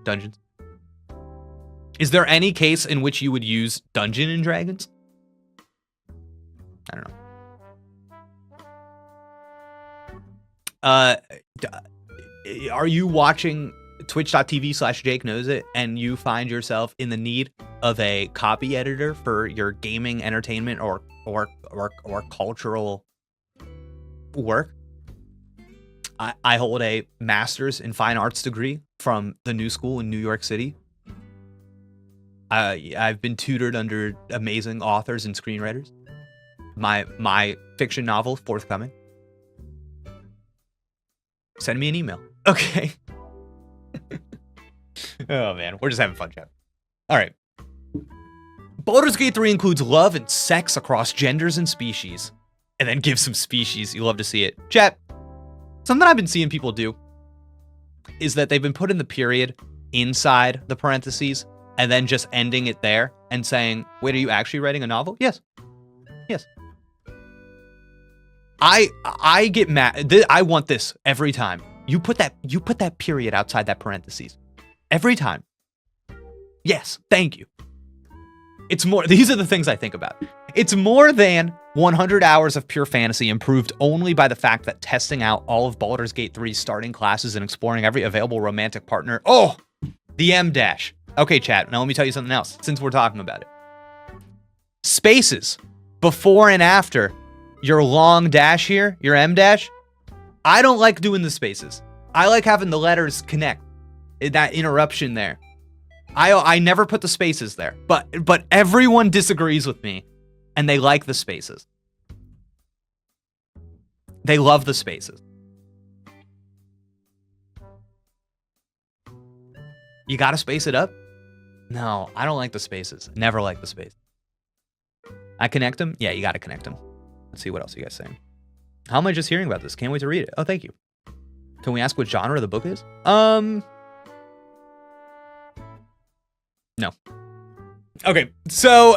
Dungeons. Is there any case in which you would use Dungeon and Dragons? I don't know. Are you watching twitch.tv/Jake Knows It and you find yourself in the need of a copy editor for your gaming, entertainment, or cultural work? I hold a master's in fine arts degree from the New School in New York City. I've been tutored under amazing authors and screenwriters. My fiction novel forthcoming. Send me an email. Okay. Oh man, we're just having fun, chat. All right. Baldur's Gate 3 includes love and sex across genders and species. And then give some species. You love to see it. Chat, something I've been seeing people do is that they've been putting the period inside the parentheses and then just ending it there and saying, wait, are you actually writing a novel? Yes. I get mad. I want this every time. You put that period outside that parentheses. Every time. Yes, thank you. It's more, these are the things I think about. It's more than 100 hours of pure fantasy improved only by the fact that testing out all of Baldur's Gate 3's starting classes and exploring every available romantic partner. Oh, the M-dash. Okay, chat, now let me tell you something else, since we're talking about it. Spaces, before and after your long dash here, your M-dash, I don't like doing the spaces. I like having the letters connect, that interruption there. I never put the spaces there, but everyone disagrees with me, and they like the spaces. They love the spaces. You gotta space it up? No, I don't like the spaces. Never like the space. I connect them? Yeah, you gotta connect them. Let's see what else you guys saying. How am I just hearing about this? Can't wait to read it. Oh, thank you. Can we ask what genre the book is? No. Okay, so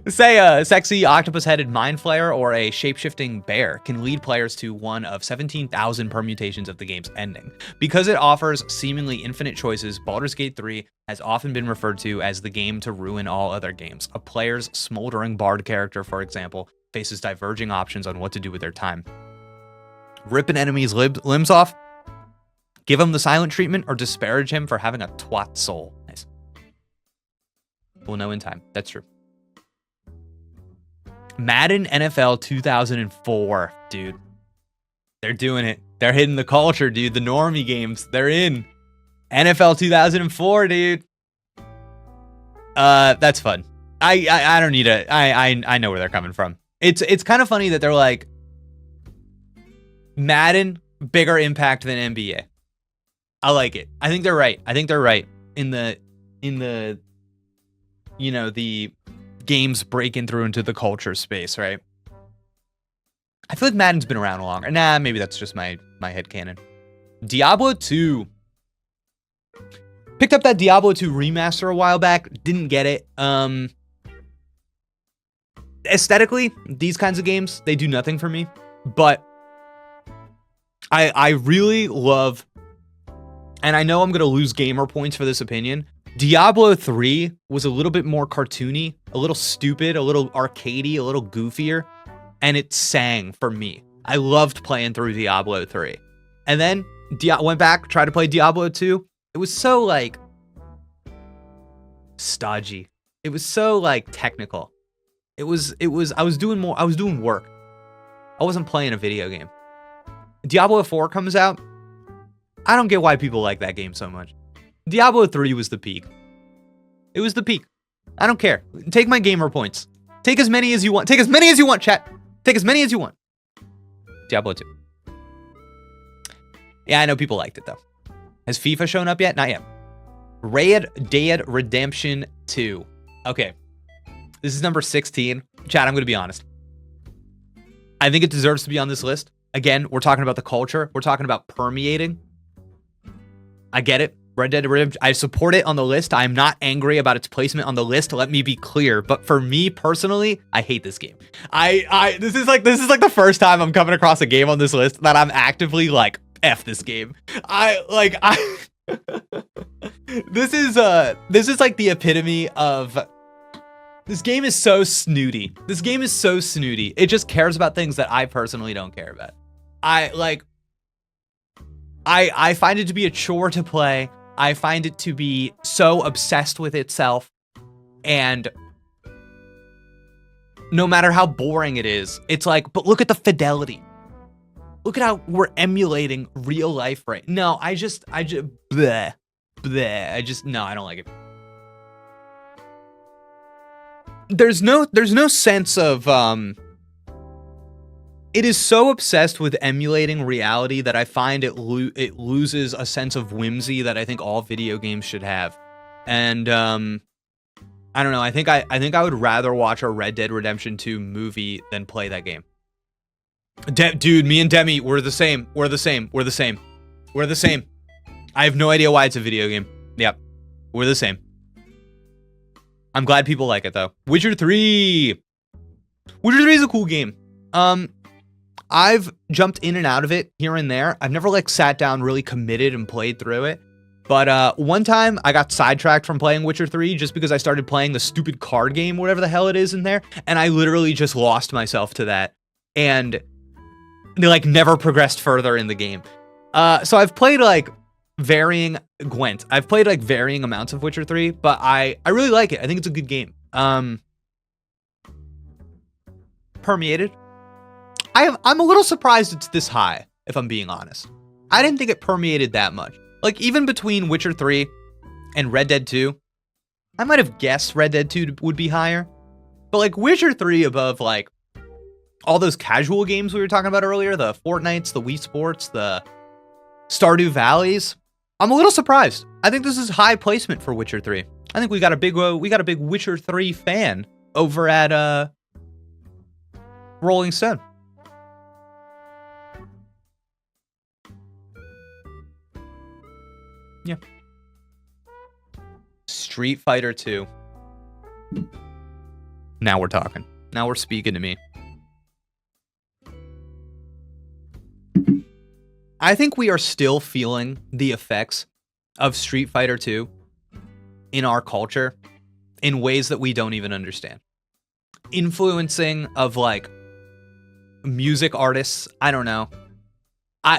say a sexy octopus-headed mind flayer or a shape-shifting bear can lead players to one of 17,000 permutations of the game's ending. Because it offers seemingly infinite choices, Baldur's Gate 3 has often been referred to as the game to ruin all other games. A player's smoldering bard character, for example, faces diverging options on what to do with their time. Rip an enemy's limbs off, give him the silent treatment, or disparage him for having a twat soul. Nice. We'll know in time. That's true. Madden NFL 2004, dude. They're doing it. They're hitting the culture, dude. The normie games, they're in. NFL 2004, dude. That's fun. I don't need a. I know where they're coming from. It's kind of funny that they're like Madden, bigger impact than NBA. I like it. I think they're right. In the the games breaking through into the culture space, right? I feel like Madden's been around longer. Nah, maybe that's just my headcanon. Diablo 2. Picked up that Diablo 2 remaster a while back. Didn't get it. Aesthetically, these kinds of games, they do nothing for me. But I really love, and I know I'm going to lose gamer points for this opinion, Diablo 3 was a little bit more cartoony, a little stupid, a little arcadey, a little goofier, and it sang for me. I loved playing through Diablo 3. And then went back, tried to play Diablo 2. It was so like stodgy. It was so like technical. I was doing work. I wasn't playing a video game. Diablo 4 comes out. I don't get why people like that game so much. Diablo 3 was the peak. It was the peak. I don't care. Take my gamer points. Take as many as you want. Take as many as you want, chat. Take as many as you want. Diablo 2. Yeah, I know people liked it, though. Has FIFA shown up yet? Not yet. Red Dead Redemption 2. Okay. This is number 16. Chat, I'm going to be honest. I think it deserves to be on this list. Again, we're talking about the culture. We're talking about permeating. I get it. Red Dead Redemption. I support it on the list. I'm not angry about its placement on the list. Let me be clear. But for me personally, I hate this game. This is like the first time I'm coming across a game on this list that I'm actively like, F this game. This is like the epitome of, this game is so snooty. This game is so snooty. It just cares about things that I personally don't care about. I find it to be a chore to play. I find it to be so obsessed with itself. And no matter how boring it is, it's like, but look at the fidelity. Look at how we're emulating real life right. No, I just, bleh. No, I don't like it. There's no sense of, it is so obsessed with emulating reality that I find it loses a sense of whimsy that I think all video games should have. And, I don't know. I think I would rather watch a Red Dead Redemption 2 movie than play that game. Dude, me and Demi, we're the same. We're the same. I have no idea why it's a video game. Yep. We're the same. I'm glad people like it, though. Witcher 3. Witcher 3 is a cool game. I've jumped in and out of it here and there. I've never, like, sat down, really committed and played through it. But one time, I got sidetracked from playing Witcher 3 just because I started playing the stupid card game, whatever the hell it is in there. And I literally just lost myself to that. And they, like, never progressed further in the game. So I've played, like, varying amounts of Witcher 3, but I really like it. I think it's a good game. Permeated. I'm a little surprised it's this high, if I'm being honest. I didn't think it permeated that much. Like, even between Witcher 3 and Red Dead 2, I might have guessed Red Dead 2 would be higher. But, like, Witcher 3 above, like, all those casual games we were talking about earlier, the Fortnites, the Wii Sports, the Stardew Valleys, I'm a little surprised. I think this is high placement for Witcher 3. I think we got a big Witcher 3 fan over at Rolling Stone. Yeah. Street Fighter 2. Now we're talking. Now we're speaking to me. I think we are still feeling the effects of Street Fighter 2 in our culture in ways that we don't even understand. Influencing of, like, music artists. I don't know. I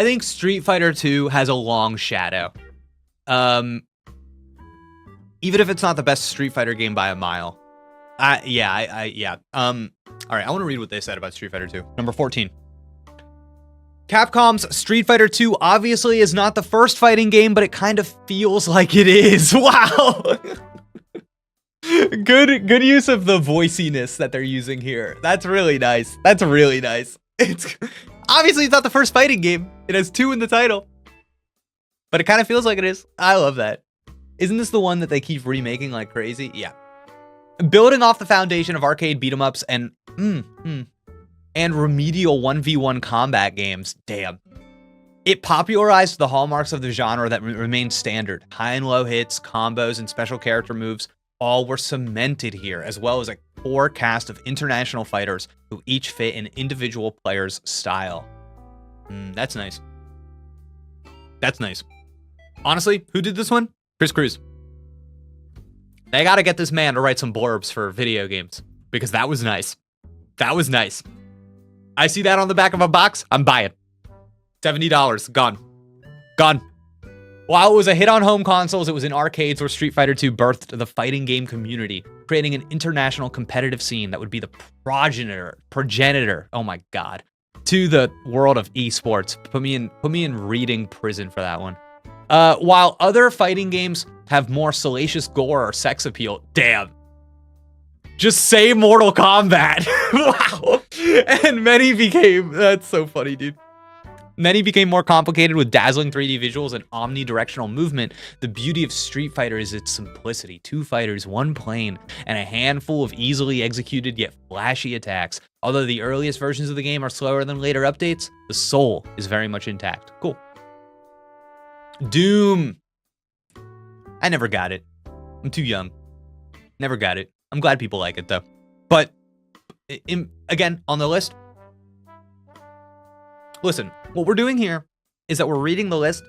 think Street Fighter 2 has a long shadow. Even if it's not the best Street Fighter game by a mile. Yeah. All right, I want to read what they said about Street Fighter 2. Number 14. Capcom's Street Fighter 2 obviously is not the first fighting game, but it kind of feels like it is. Wow. Good use of the voiciness that they're using here. That's really nice. It's obviously it's not the first fighting game. It has 2 in the title. But it kind of feels like it is. I love that. Isn't this the one that they keep remaking like crazy? Yeah. Building off the foundation of arcade beat-em-ups and remedial 1v1 combat games. Damn. It popularized the hallmarks of the genre that remain standard. High and low hits, combos, and special character moves all were cemented here, as well as a core cast of international fighters who each fit an individual player's style. That's nice. Honestly, who did this one? Chris Cruz. They gotta get this man to write some blurbs for video games, because that was nice. That was nice. I see that on the back of a box. I'm buying. $70. Gone. Gone. While it was a hit on home consoles, it was in arcades where Street Fighter II birthed the fighting game community, creating an international competitive scene that would be the progenitor, oh my god, to the world of esports. Put me in reading prison for that one. While other fighting games have more salacious gore or sex appeal, damn. Just say Mortal Kombat. Wow. And many became, that's so funny, dude. Many became more complicated with dazzling 3D visuals and omnidirectional movement. The beauty of Street Fighter is its simplicity. 2 fighters, 1 plane, and a handful of easily executed yet flashy attacks. Although the earliest versions of the game are slower than later updates, the soul is very much intact. Cool. Doom. I never got it. I'm too young. Never got it. I'm glad people like it though. But again, on the list, listen, what we're doing here is that we're reading the list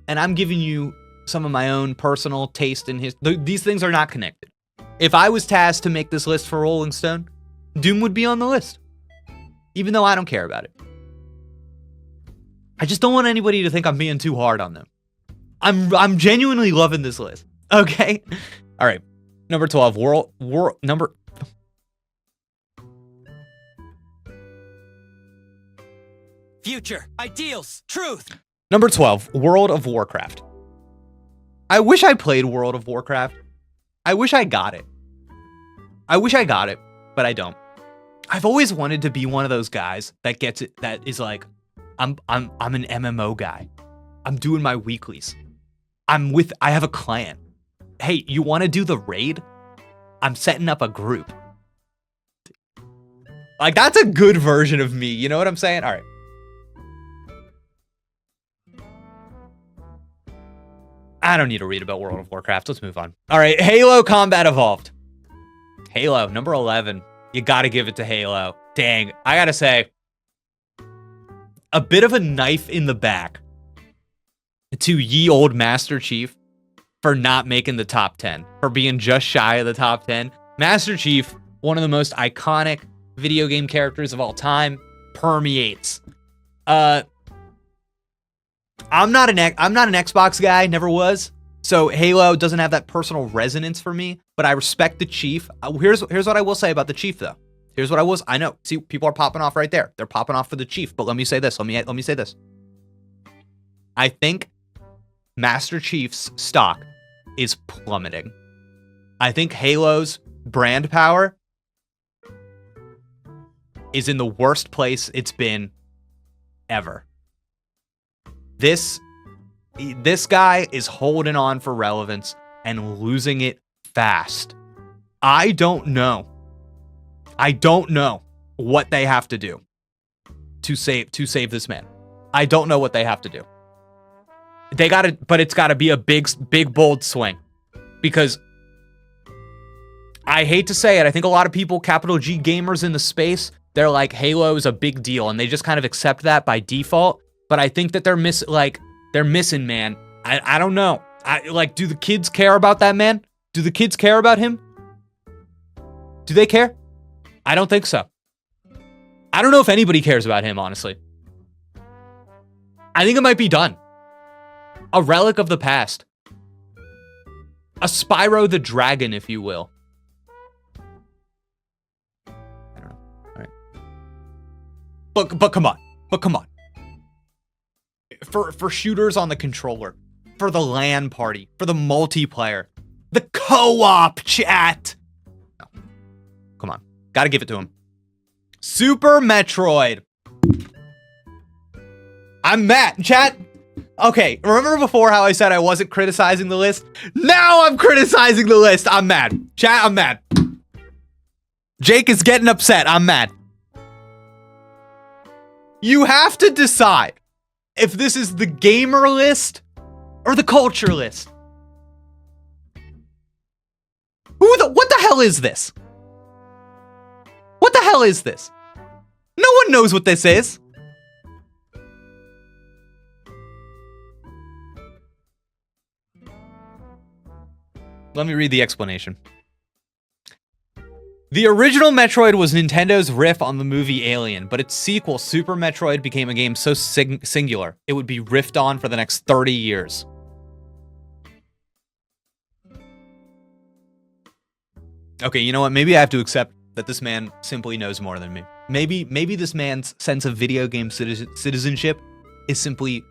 and I'm giving you some of my own personal taste in these things are not connected. If I was tasked to make this list for Rolling Stone, Doom would be on the list, even though I don't care about it. I just don't want anybody to think I'm being too hard on them. I'm genuinely loving this list. Okay? All right. Number 12, number Future, ideals, truth. Number 12, World of Warcraft. I wish I played World of Warcraft. I wish I got it. But I don't. I've always wanted to be one of those guys that gets it, that is like, I'm an MMO guy. I'm doing my weeklies. I have a clan. Hey, you want to do the raid? I'm setting up a group. Like, that's a good version of me. You know what I'm saying? All right. I don't need to read about World of Warcraft. Let's move on. All right, Halo Combat Evolved. Halo, number 11. You gotta give it to Halo. Dang, I gotta say, a bit of a knife in the back to ye old Master Chief for not making the top 10, for being just shy of the top 10. Master Chief, one of the most iconic video game characters of all time, permeates. I'm not an Xbox guy, never was. So Halo doesn't have that personal resonance for me, but I respect the Chief. Here's what I will say about the Chief though. I know. See, people are popping off right there. They're popping off for the Chief, but let me say this. Let me say this. I think Master Chief's stock is plummeting. I think Halo's brand power is in the worst place it's been ever. This guy is holding on for relevance and losing it fast. I don't know what they have to do to save this man. I don't know what they have to do. But it's gotta be a big, bold swing. Because I hate to say it, I think a lot of people, capital G gamers in the space, they're like, Halo is a big deal, and they just kind of accept that by default. But I think that they're missing, man. I don't know. Do the kids care about that man? Do the kids care about him? Do they care? I don't think so. I don't know if anybody cares about him, honestly. I think it might be done. A relic of the past. A Spyro the Dragon, if you will. I don't know. All right. But come on. For shooters on the controller, for the LAN party, for the multiplayer, the co-op chat. No. Come on. Gotta give it to him. Super Metroid. I'm mad. Chat. Okay, remember before how I said I wasn't criticizing the list? Now I'm criticizing the list. I'm mad. Chat, I'm mad. Jake is getting upset. I'm mad. You have to decide if this is the gamer list or the culture list. What the hell is this? What the hell is this? No one knows what this is. Let me read the explanation. The original Metroid was Nintendo's riff on the movie Alien, but its sequel, Super Metroid, became a game so singular, it would be riffed on for the next 30 years. Okay, you know what? Maybe I have to accept that this man simply knows more than me. Maybe this man's sense of video game citizenship is simply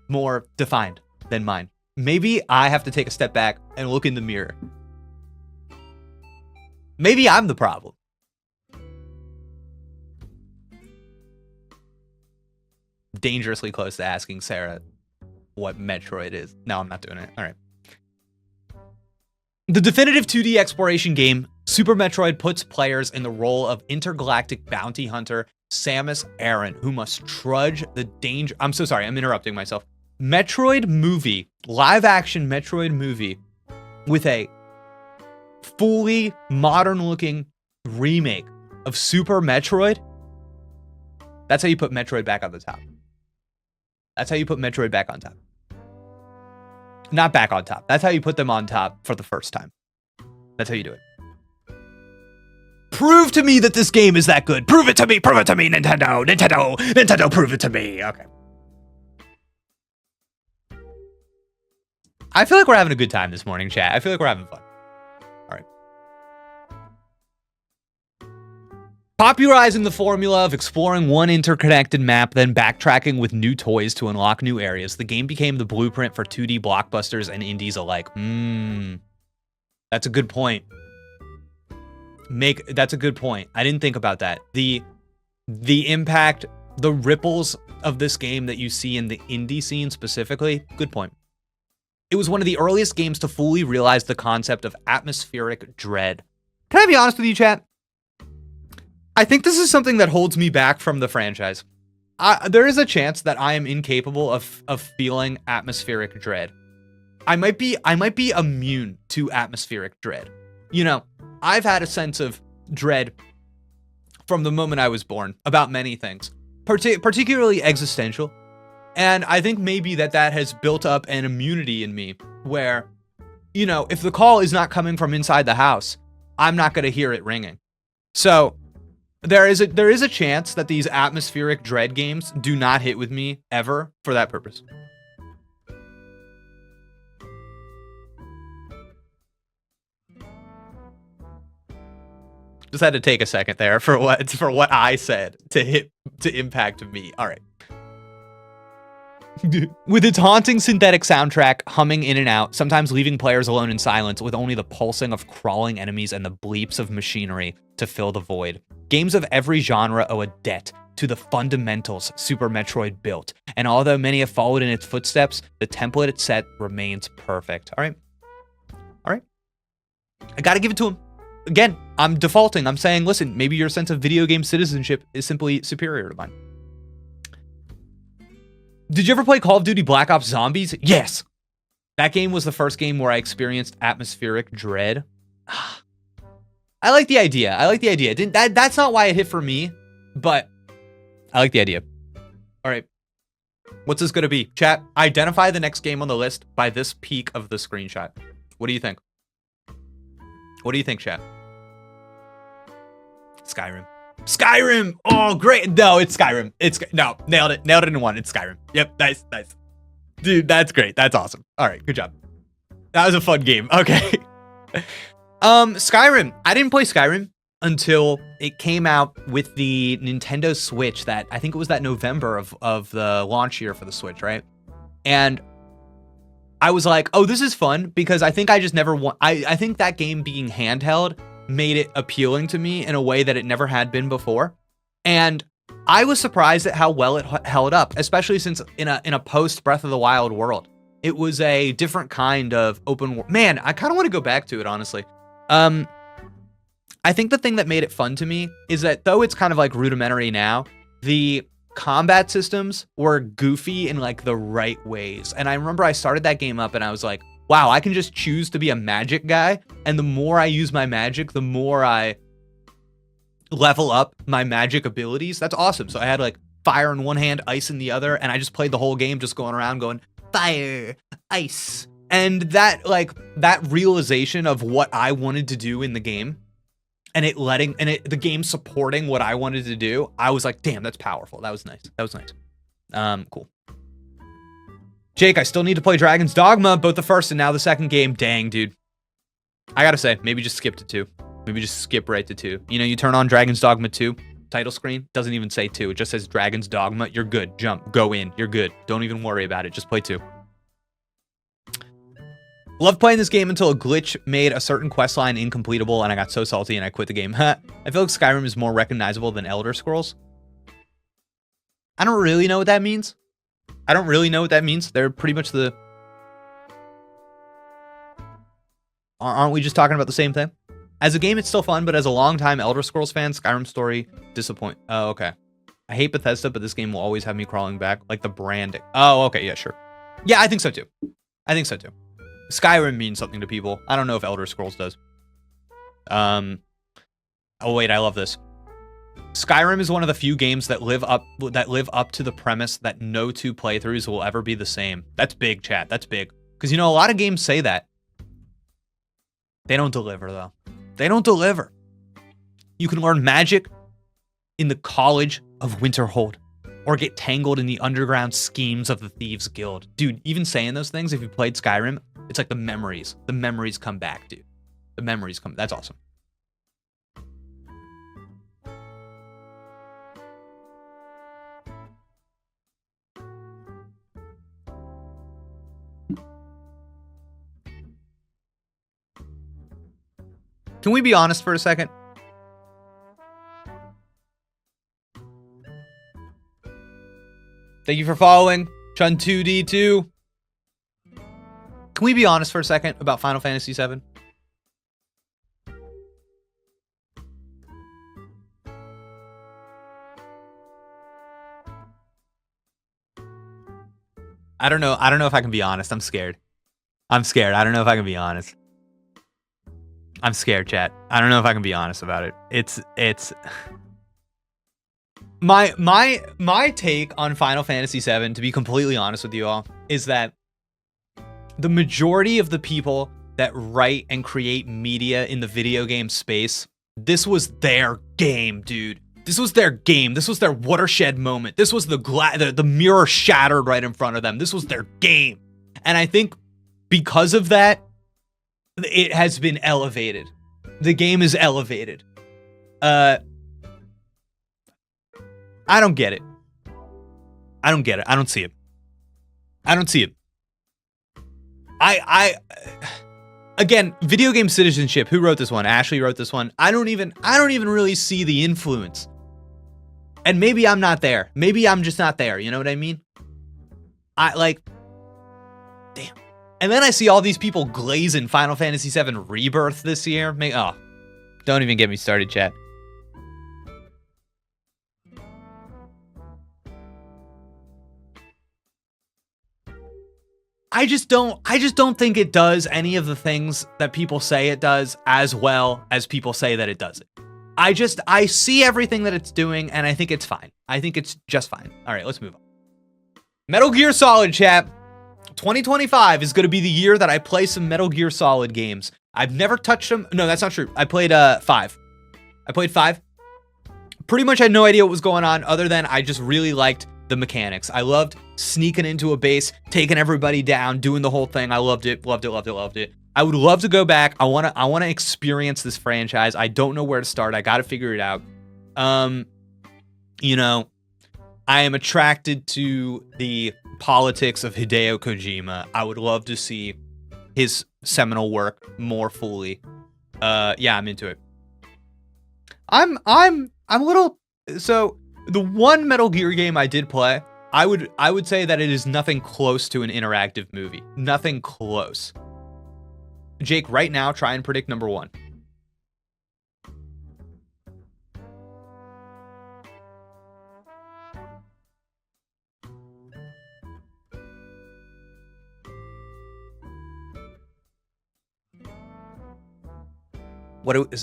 more defined than mine. Maybe I have to take a step back and look in the mirror. Maybe I'm the problem. Dangerously close to asking Sarah what Metroid is. No, I'm not doing it. All right. The definitive 2D exploration game, Super Metroid puts players in the role of intergalactic bounty hunter Samus Aran, who must trudge the danger. I'm so sorry, I'm interrupting myself. Metroid movie, live action Metroid movie with a fully modern looking remake of Super Metroid. That's how you put Metroid back on the top. That's how you put Metroid back on top. Not back on top. That's how you put them on top for the first time. That's how you do it. Prove to me that this game is that good. Prove it to me, Nintendo. Nintendo, prove it to me. Okay. I feel like we're having a good time this morning, chat. I feel like we're having fun. All right. Popularizing the formula of exploring one interconnected map, then backtracking with new toys to unlock new areas, the game became the blueprint for 2D blockbusters and indies alike. That's a good point. That's a good point. I didn't think about that. The impact, the ripples of this game that you see in the indie scene specifically, good point. It was one of the earliest games to fully realize the concept of atmospheric dread. Can I be honest with you, chat? I think this is something that holds me back from the franchise. There is a chance that I am incapable of feeling atmospheric dread. I might be immune to atmospheric dread. You know, I've had a sense of dread from the moment I was born about many things, particularly existential. And I think maybe that has built up an immunity in me where, you know, if the call is not coming from inside the house, I'm not going to hear it ringing. So there is a chance that these atmospheric dread games do not hit with me ever for that purpose. Just had to take a second there for what I said to impact me. All right. With its haunting synthetic soundtrack humming in and out, sometimes leaving players alone in silence with only the pulsing of crawling enemies and the bleeps of machinery to fill the void. Games of every genre owe a debt to the fundamentals Super Metroid built, and although many have followed in its footsteps, the template it set remains perfect. All right. I gotta give it to him. Again, I'm defaulting. I'm saying, listen, maybe your sense of video game citizenship is simply superior to mine. Did you ever play Call of Duty Black Ops Zombies? Yes. That game was the first game where I experienced atmospheric dread. I like the idea. That's not why it hit for me, but I like the idea. All right. What's this going to be? Chat, identify the next game on the list by this peak of the screenshot. What do you think? What do you think, chat? Skyrim. Oh, great. No, it's Skyrim. No, nailed it. Nailed it in one. It's Skyrim. Yep. Nice. Dude, that's great. That's awesome. All right. Good job. That was a fun game. Okay. Skyrim. I didn't play Skyrim until it came out with the Nintendo Switch that I think it was that November of the launch year for the Switch, right? And I was like, oh, this is fun because I think I just never want, I think that game being handheld made it appealing to me in a way that it never had been before. And I was surprised at how well it held up, especially since in a post Breath of the Wild world, it was a different kind of open world. Man, I kind of want to go back to it, honestly. I think the thing that made it fun to me is that though it's kind of like rudimentary now, the combat systems were goofy in like the right ways. And I remember I started that game up and I was like, wow, I can just choose to be a magic guy. And the more I use my magic, the more I level up my magic abilities. That's awesome. So I had like fire in one hand, ice in the other. And I just played the whole game just going around going fire, ice. And that realization of what I wanted to do in the game and the game supporting what I wanted to do, I was like, damn, that's powerful. That was nice. That was nice. Cool. Jake, I still need to play Dragon's Dogma, both the first and now the second game. Dang, dude. I gotta say, maybe just skip to 2. Maybe just skip right to 2. You know, you turn on Dragon's Dogma 2, title screen, doesn't even say 2. It just says Dragon's Dogma. You're good. Jump. Go in. You're good. Don't even worry about it. Just play 2. Loved playing this game until a glitch made a certain questline incompletable, and I got so salty and I quit the game. I feel like Skyrim is more recognizable than Elder Scrolls. I don't really know what that means. They're pretty much the... Aren't we just talking about the same thing? As a game, it's still fun, but as a long-time Elder Scrolls fan, Skyrim story disappoint. Oh, okay. I hate Bethesda, but this game will always have me crawling back. Like the branding. Oh, okay. Yeah, sure. Yeah, I think so too. Skyrim means something to people. I don't know if Elder Scrolls does. Oh, wait. I love this. Skyrim is one of the few games that live up to the premise that no 2 playthroughs will ever be the same. That's big, chat. That's big. Because, you know, a lot of games say that. They don't deliver, though. They don't deliver. You can learn magic in the College of Winterhold, or get tangled in the underground schemes of the Thieves Guild. Dude, even saying those things, if you played Skyrim, it's like the memories. The memories come back, dude. The memories come. That's awesome. Can we be honest for a second? Thank you for following. Chun2D2. Can we be honest for a second about Final Fantasy VII? I don't know if I can be honest. I'm scared. I don't know if I can be honest. I'm scared, chat. I don't know if I can be honest about it. It's my take on Final Fantasy VII, to be completely honest with you all, is that the majority of the people that write and create media in the video game space, this was their game, dude. This was their game. This was their watershed moment. This was the mirror shattered right in front of them. This was their game. And I think because of that, it has been elevated. The game is elevated. I don't get it. I don't see it. Again, video game citizenship. Who wrote this one? Ashley wrote this one. I don't even really see the influence. And maybe I'm not there. Maybe I'm just not there. You know what I mean? Damn. And then I see all these people glazing Final Fantasy VII Rebirth this year. Don't even get me started, chat. I just don't think it does any of the things that people say it does as well as people say that it does it. I see everything that it's doing, and I think it's fine. I think it's just fine. All right, let's move on. Metal Gear Solid, chat. 2025 is going to be the year that I play some Metal Gear Solid games. I've never touched them. No, that's not true. I played 5. Pretty much had no idea what was going on, other than I just really liked the mechanics. I loved sneaking into a base, taking everybody down, doing the whole thing. I loved it. I would love to go back. I want to experience this franchise. I don't know where to start. I got to figure it out. You know, I am attracted to the politics of Hideo Kojima. I would love to see his seminal work more fully. Yeah, I'm into it. I'm a little... So, the one Metal Gear game I did play, I would say that it is nothing close to an interactive movie. Nothing close. Jake, right now, try and predict number 1.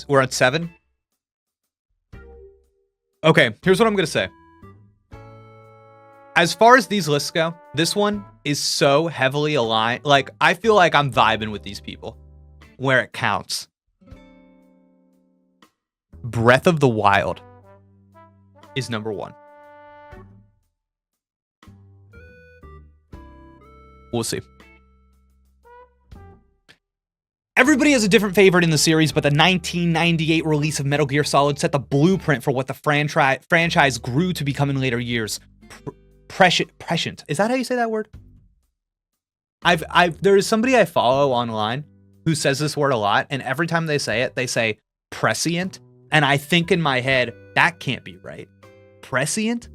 We're at 7? Okay, here's what I'm going to say. As far as these lists go, this one is so heavily aligned. Like, I feel like I'm vibing with these people where it counts. Breath of the Wild is number 1. We'll see. Everybody has a different favorite in the series, but the 1998 release of Metal Gear Solid set the blueprint for what the franchise grew to become in later years. Prescient. Is that how you say that word? There is somebody I follow online who says this word a lot, and every time they say it, they say prescient, and I think in my head, that can't be right. Prescient?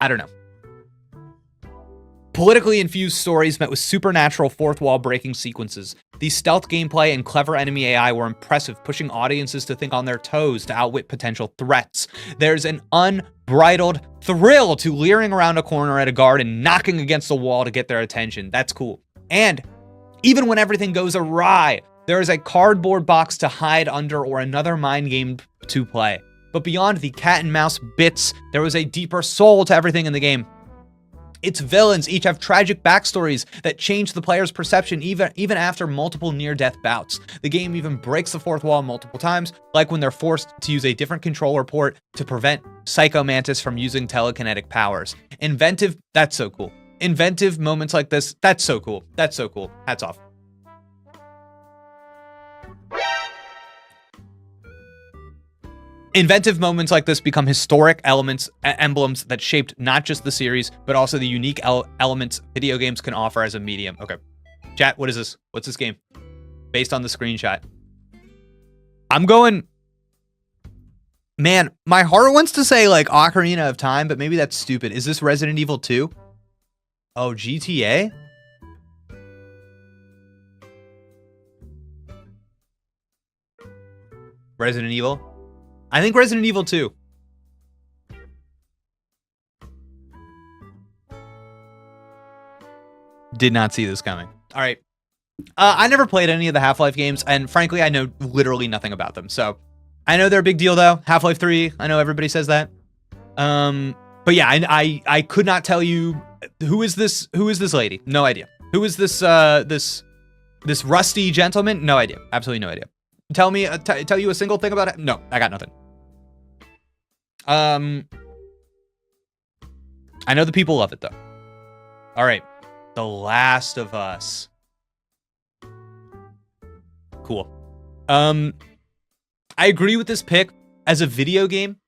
I don't know. Politically infused stories met with supernatural fourth-wall breaking sequences. The stealth gameplay and clever enemy AI were impressive, pushing audiences to think on their toes to outwit potential threats. There's an unbridled thrill to leering around a corner at a guard and knocking against the wall to get their attention. That's cool. And even when everything goes awry, there is a cardboard box to hide under or another mind game to play. But beyond the cat and mouse bits, there was a deeper soul to everything in the game. Its villains each have tragic backstories that change the player's perception even after multiple near-death bouts. The game even breaks the fourth wall multiple times, like when they're forced to use a different controller port to prevent Psycho Mantis from using telekinetic powers. That's so cool. Inventive moments like this, that's so cool. That's so cool. Hats off. Inventive moments like this become historic emblems that shaped not just the series, but also the unique elements video games can offer as a medium. Okay. Chat, what is this? What's this game? Based on the screenshot. I'm going... Man, my heart wants to say, like, Ocarina of Time, but maybe that's stupid. Is this Resident Evil 2? Oh, GTA? Resident Evil? I think Resident Evil 2. Did not see this coming. All right. I never played any of the Half-Life games, and frankly, I know literally nothing about them. So I know they're a big deal, though. Half-Life 3, I know everybody says that. But yeah, I could not tell you who is this lady? No idea. Who is this this rusty gentleman? No idea. Absolutely no idea. Tell me tell you a single thing about it? No, I got nothing. I know the people love it, though. All right. The Last of Us. Cool. I agree with this pick. As a video game,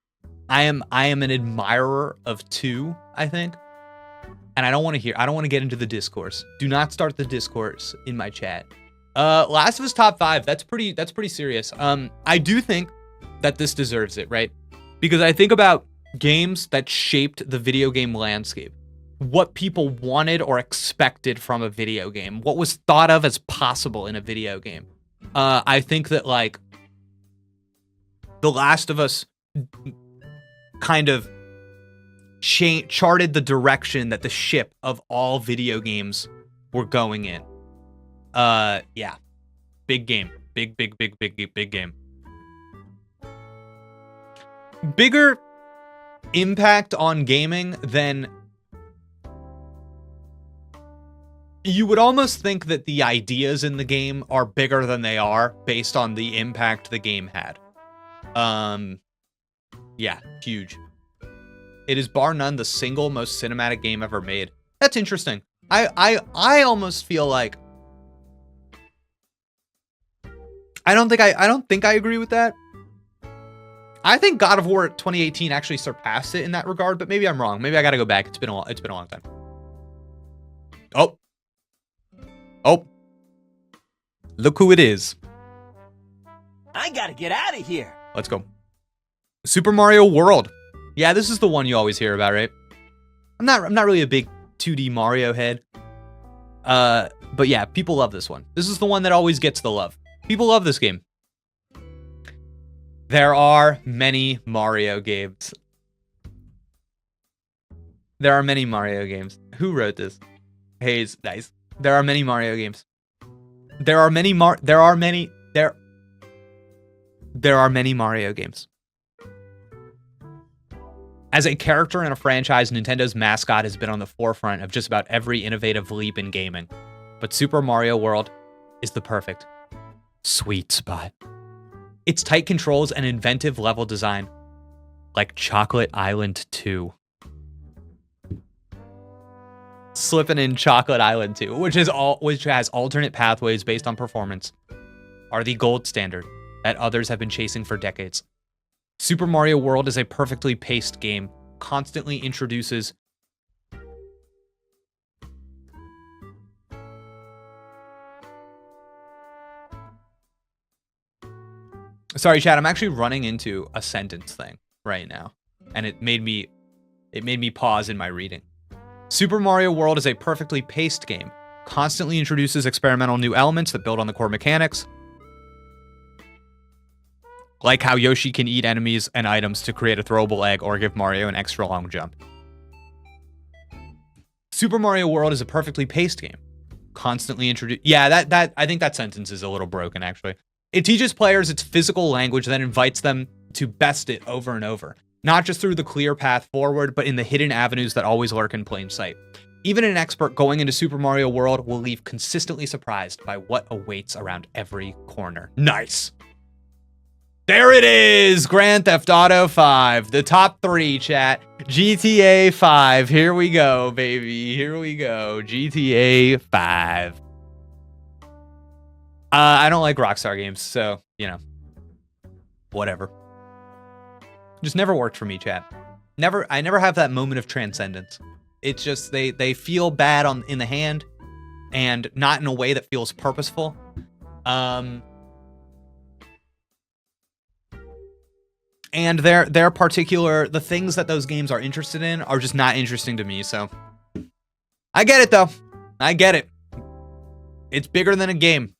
I am an admirer of 2, I think. And I don't want to get into the discourse. Do not start the discourse in my chat. Last of Us top 5. That's pretty serious. I do think that this deserves it, right? Because I think about games that shaped the video game landscape. What people wanted or expected from a video game. What was thought of as possible in a video game. I think that, like, The Last of Us kind of charted the direction that the ship of all video games were going in. Yeah. Big game. Big game. Bigger impact on gaming than... You would almost think that the ideas in the game are bigger than they are based on the impact the game had. Yeah, huge. It is bar none the single most cinematic game ever made. That's interesting. I almost feel like... I don't think I agree with that. I think God of War 2018 actually surpassed it in that regard, but maybe I'm wrong. Maybe I gotta go back. It's been a long time. Oh. Look who it is. I gotta get out of here. Let's go. Super Mario World. Yeah, this is the one you always hear about, right? I'm not really a big 2D Mario head. But yeah, people love this one. This is the one that always gets the love. People love this game. There are many Mario games. There are many Mario games. Who wrote this? Hayes, nice. There are many Mario games. There are many Mario games. As a character in a franchise, Nintendo's mascot has been on the forefront of just about every innovative leap in gaming. But Super Mario World is the perfect sweet spot. Its tight controls and inventive level design, like Chocolate Island 2. Slipping in Chocolate Island 2, which has alternate pathways based on performance, are the gold standard that others have been chasing for decades. Super Mario World is a perfectly paced game, constantly introduces Sorry, chat, I'm actually running into a sentence thing right now, and it made me pause in my reading. Super Mario World is a perfectly paced game, constantly introduces experimental new elements that build on the core mechanics, like how Yoshi can eat enemies and items to create a throwable egg or give Mario an extra long jump. Super Mario World is a perfectly paced game, constantly introduce. Yeah, that I think that sentence is a little broken, actually. It teaches players its physical language, then invites them to best it over and over, not just through the clear path forward, but in the hidden avenues that always lurk in plain sight. Even an expert going into Super Mario World will leave consistently surprised by what awaits around every corner. Nice. There it is, Grand Theft Auto 5, the top 3, chat. GTA 5, here we go, baby, here we go, GTA 5. I don't like Rockstar games, so, you know, whatever. Just never worked for me, chat. I never have that moment of transcendence. It's just, they feel bad in the hand, and not in a way that feels purposeful. And their particular, the things that those games are interested in are just not interesting to me, so. I get it, though. I get it. It's bigger than a game.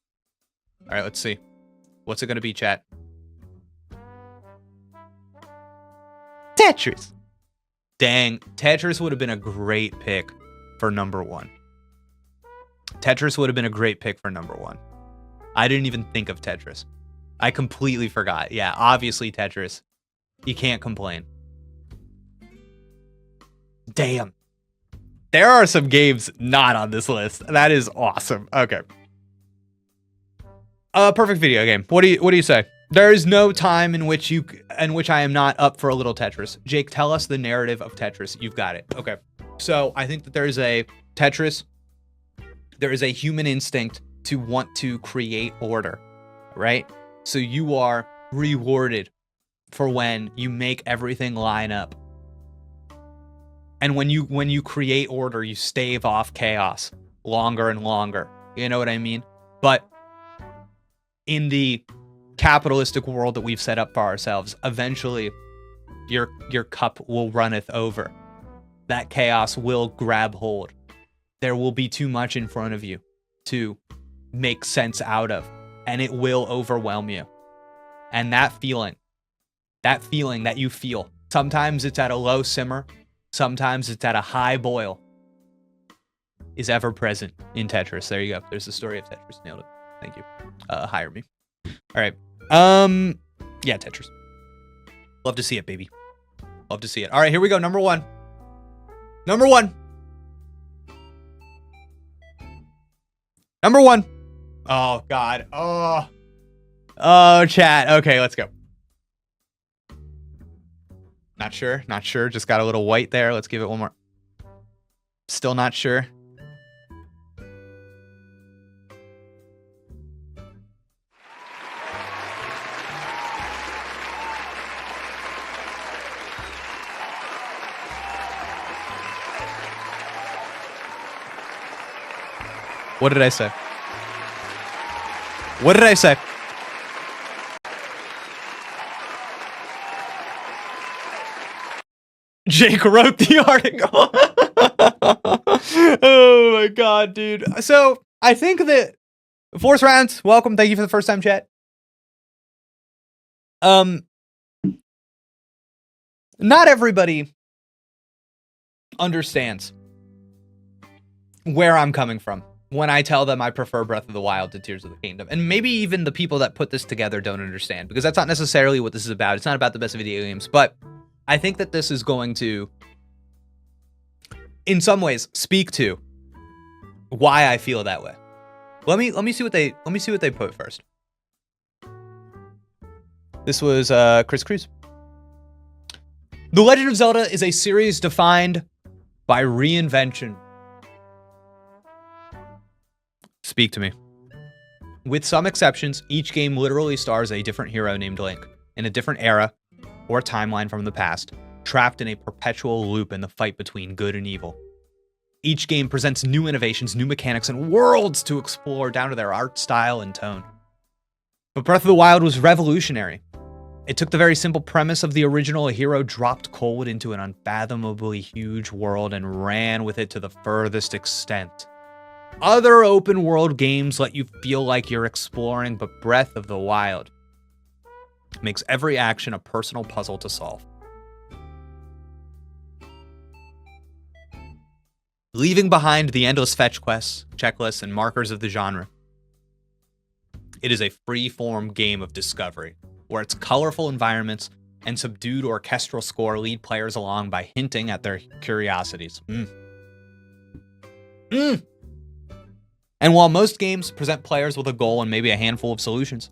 All right, let's see. What's it gonna be, chat? Tetris. Dang, Tetris would have been a great pick for number 1. Tetris would have been a great pick for number 1. I didn't even think of Tetris. I completely forgot. Yeah, obviously Tetris. You can't complain. Damn. There are some games not on this list. That is awesome. Okay. Perfect video game. What do you say? There is no time in which I am not up for a little Tetris. Jake, tell us the narrative of Tetris. You've got it. Okay. So I think that there is a Tetris. There is a human instinct to want to create order, right? So you are rewarded for when you make everything line up. And when you create order, you stave off chaos longer and longer. You know what I mean? But in the capitalistic world that we've set up for ourselves, eventually your cup will runneth over. That chaos will grab hold. There will be too much in front of you to make sense out of, and it will overwhelm you. And that feeling that you feel, sometimes it's at a low simmer, sometimes it's at a high boil, is ever present in Tetris. There you go. There's the story of Tetris. Nailed it. Thank you. Hire me. All right. Yeah, Tetris. Love to see it, baby. Love to see it. All right, here we go. Number 1. Number 1. Number 1. Oh, God. Oh, chat. Okay, let's go. Not sure. Not sure. Just got a little white there. Let's give it one more. Still not sure. What did I say? What did I say? Jake wrote the article. Oh my God, dude. So I think that Force Rounds, welcome. Thank you for the first time, chat. Not everybody understands where I'm coming from when I tell them I prefer Breath of the Wild to Tears of the Kingdom. And maybe even the people that put this together don't understand, because that's not necessarily what this is about. It's not about the best video games, but I think that this is going to, in some ways, speak to why I feel that way. Let me see what they put first. This was Chris Cruz. The Legend of Zelda is a series defined by reinvention. Speak to me. With some exceptions, each game literally stars a different hero named Link in a different era or timeline from the past, trapped in a perpetual loop in the fight between good and evil. Each game presents new innovations, new mechanics, and worlds to explore down to their art style and tone. But Breath of the Wild was revolutionary. It took the very simple premise of the original, a hero dropped cold into an unfathomably huge world, and ran with it to the furthest extent. Other open world games let you feel like you're exploring, but Breath of the Wild makes every action a personal puzzle to solve. Leaving behind the endless fetch quests, checklists, and markers of the genre, it is a free-form game of discovery, where its colorful environments and subdued orchestral score lead players along by hinting at their curiosities. And while most games present players with a goal and maybe a handful of solutions,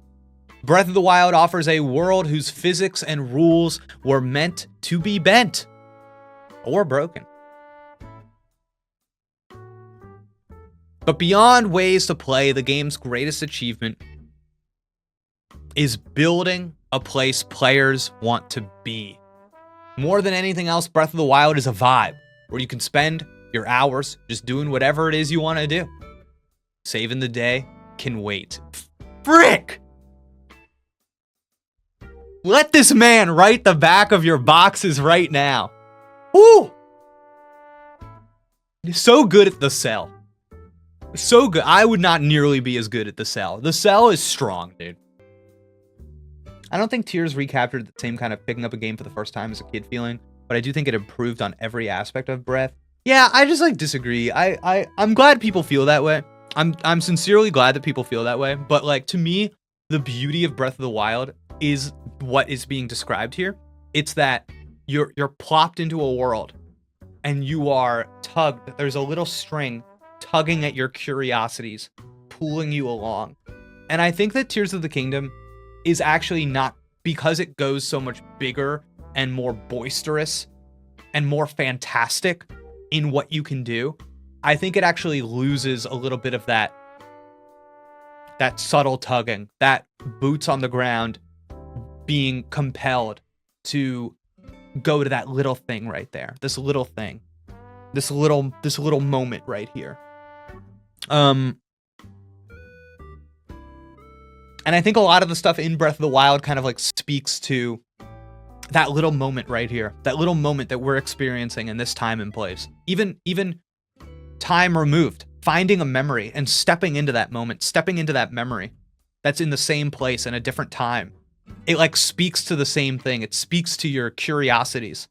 Breath of the Wild offers a world whose physics and rules were meant to be bent or broken. But beyond ways to play, the game's greatest achievement is building a place players want to be. More than anything else, Breath of the Wild is a vibe where you can spend your hours just doing whatever it is you want to do. Saving the day can wait. Frick! Let this man write the back of your boxes right now. Woo! He's so good at the cell. So good. I would not nearly be as good at the cell. The cell is strong, dude. I don't think Tears recaptured the same kind of picking up a game for the first time as a kid feeling, but I do think it improved on every aspect of Breath. Yeah, I just disagree. I'm glad people feel that way. I'm sincerely glad that people feel that way, but to me, the beauty of Breath of the Wild is what is being described here. It's that you're plopped into a world and you are tugged. There's a little string tugging at your curiosities, pulling you along. And I think that Tears of the Kingdom is actually not, because it goes so much bigger and more boisterous and more fantastic in what you can do. I think it actually loses a little bit of that subtle tugging, that boots on the ground, being compelled to go to that little thing right there. This little thing. This little moment right here. And I think a lot of the stuff in Breath of the Wild kind of speaks to that little moment right here. That little moment that we're experiencing in this time and place. Even time removed, finding a memory and stepping into that moment, stepping into that memory that's in the same place in a different time. It speaks to the same thing. It speaks to your curiosities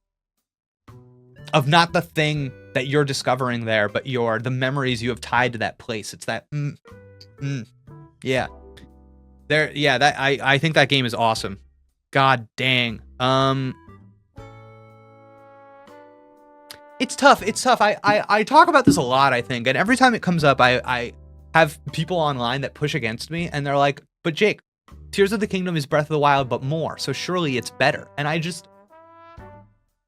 of not the thing that you're discovering there, but the memories you have tied to that place. It's that, yeah. I think that game is awesome. God dang. It's tough. I talk about this a lot, I think, and every time it comes up, I have people online that push against me, and they're like, but Jake, Tears of the Kingdom is Breath of the Wild, but more, so surely it's better. And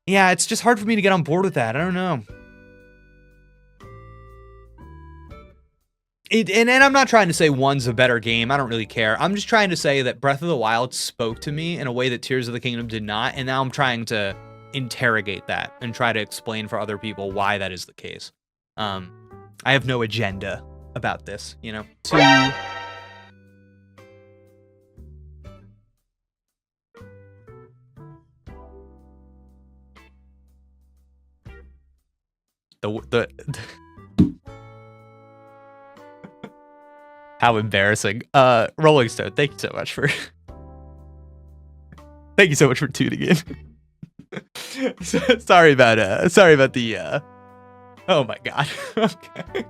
it's just hard for me to get on board with that. I don't know. And I'm not trying to say one's a better game. I don't really care. I'm just trying to say that Breath of the Wild spoke to me in a way that Tears of the Kingdom did not, and now I'm trying to interrogate that and try to explain for other people why that is the case. I have no agenda about this, How embarrassing. Rolling Stone, thank you so much for tuning in. Sorry about the oh my god. Okay.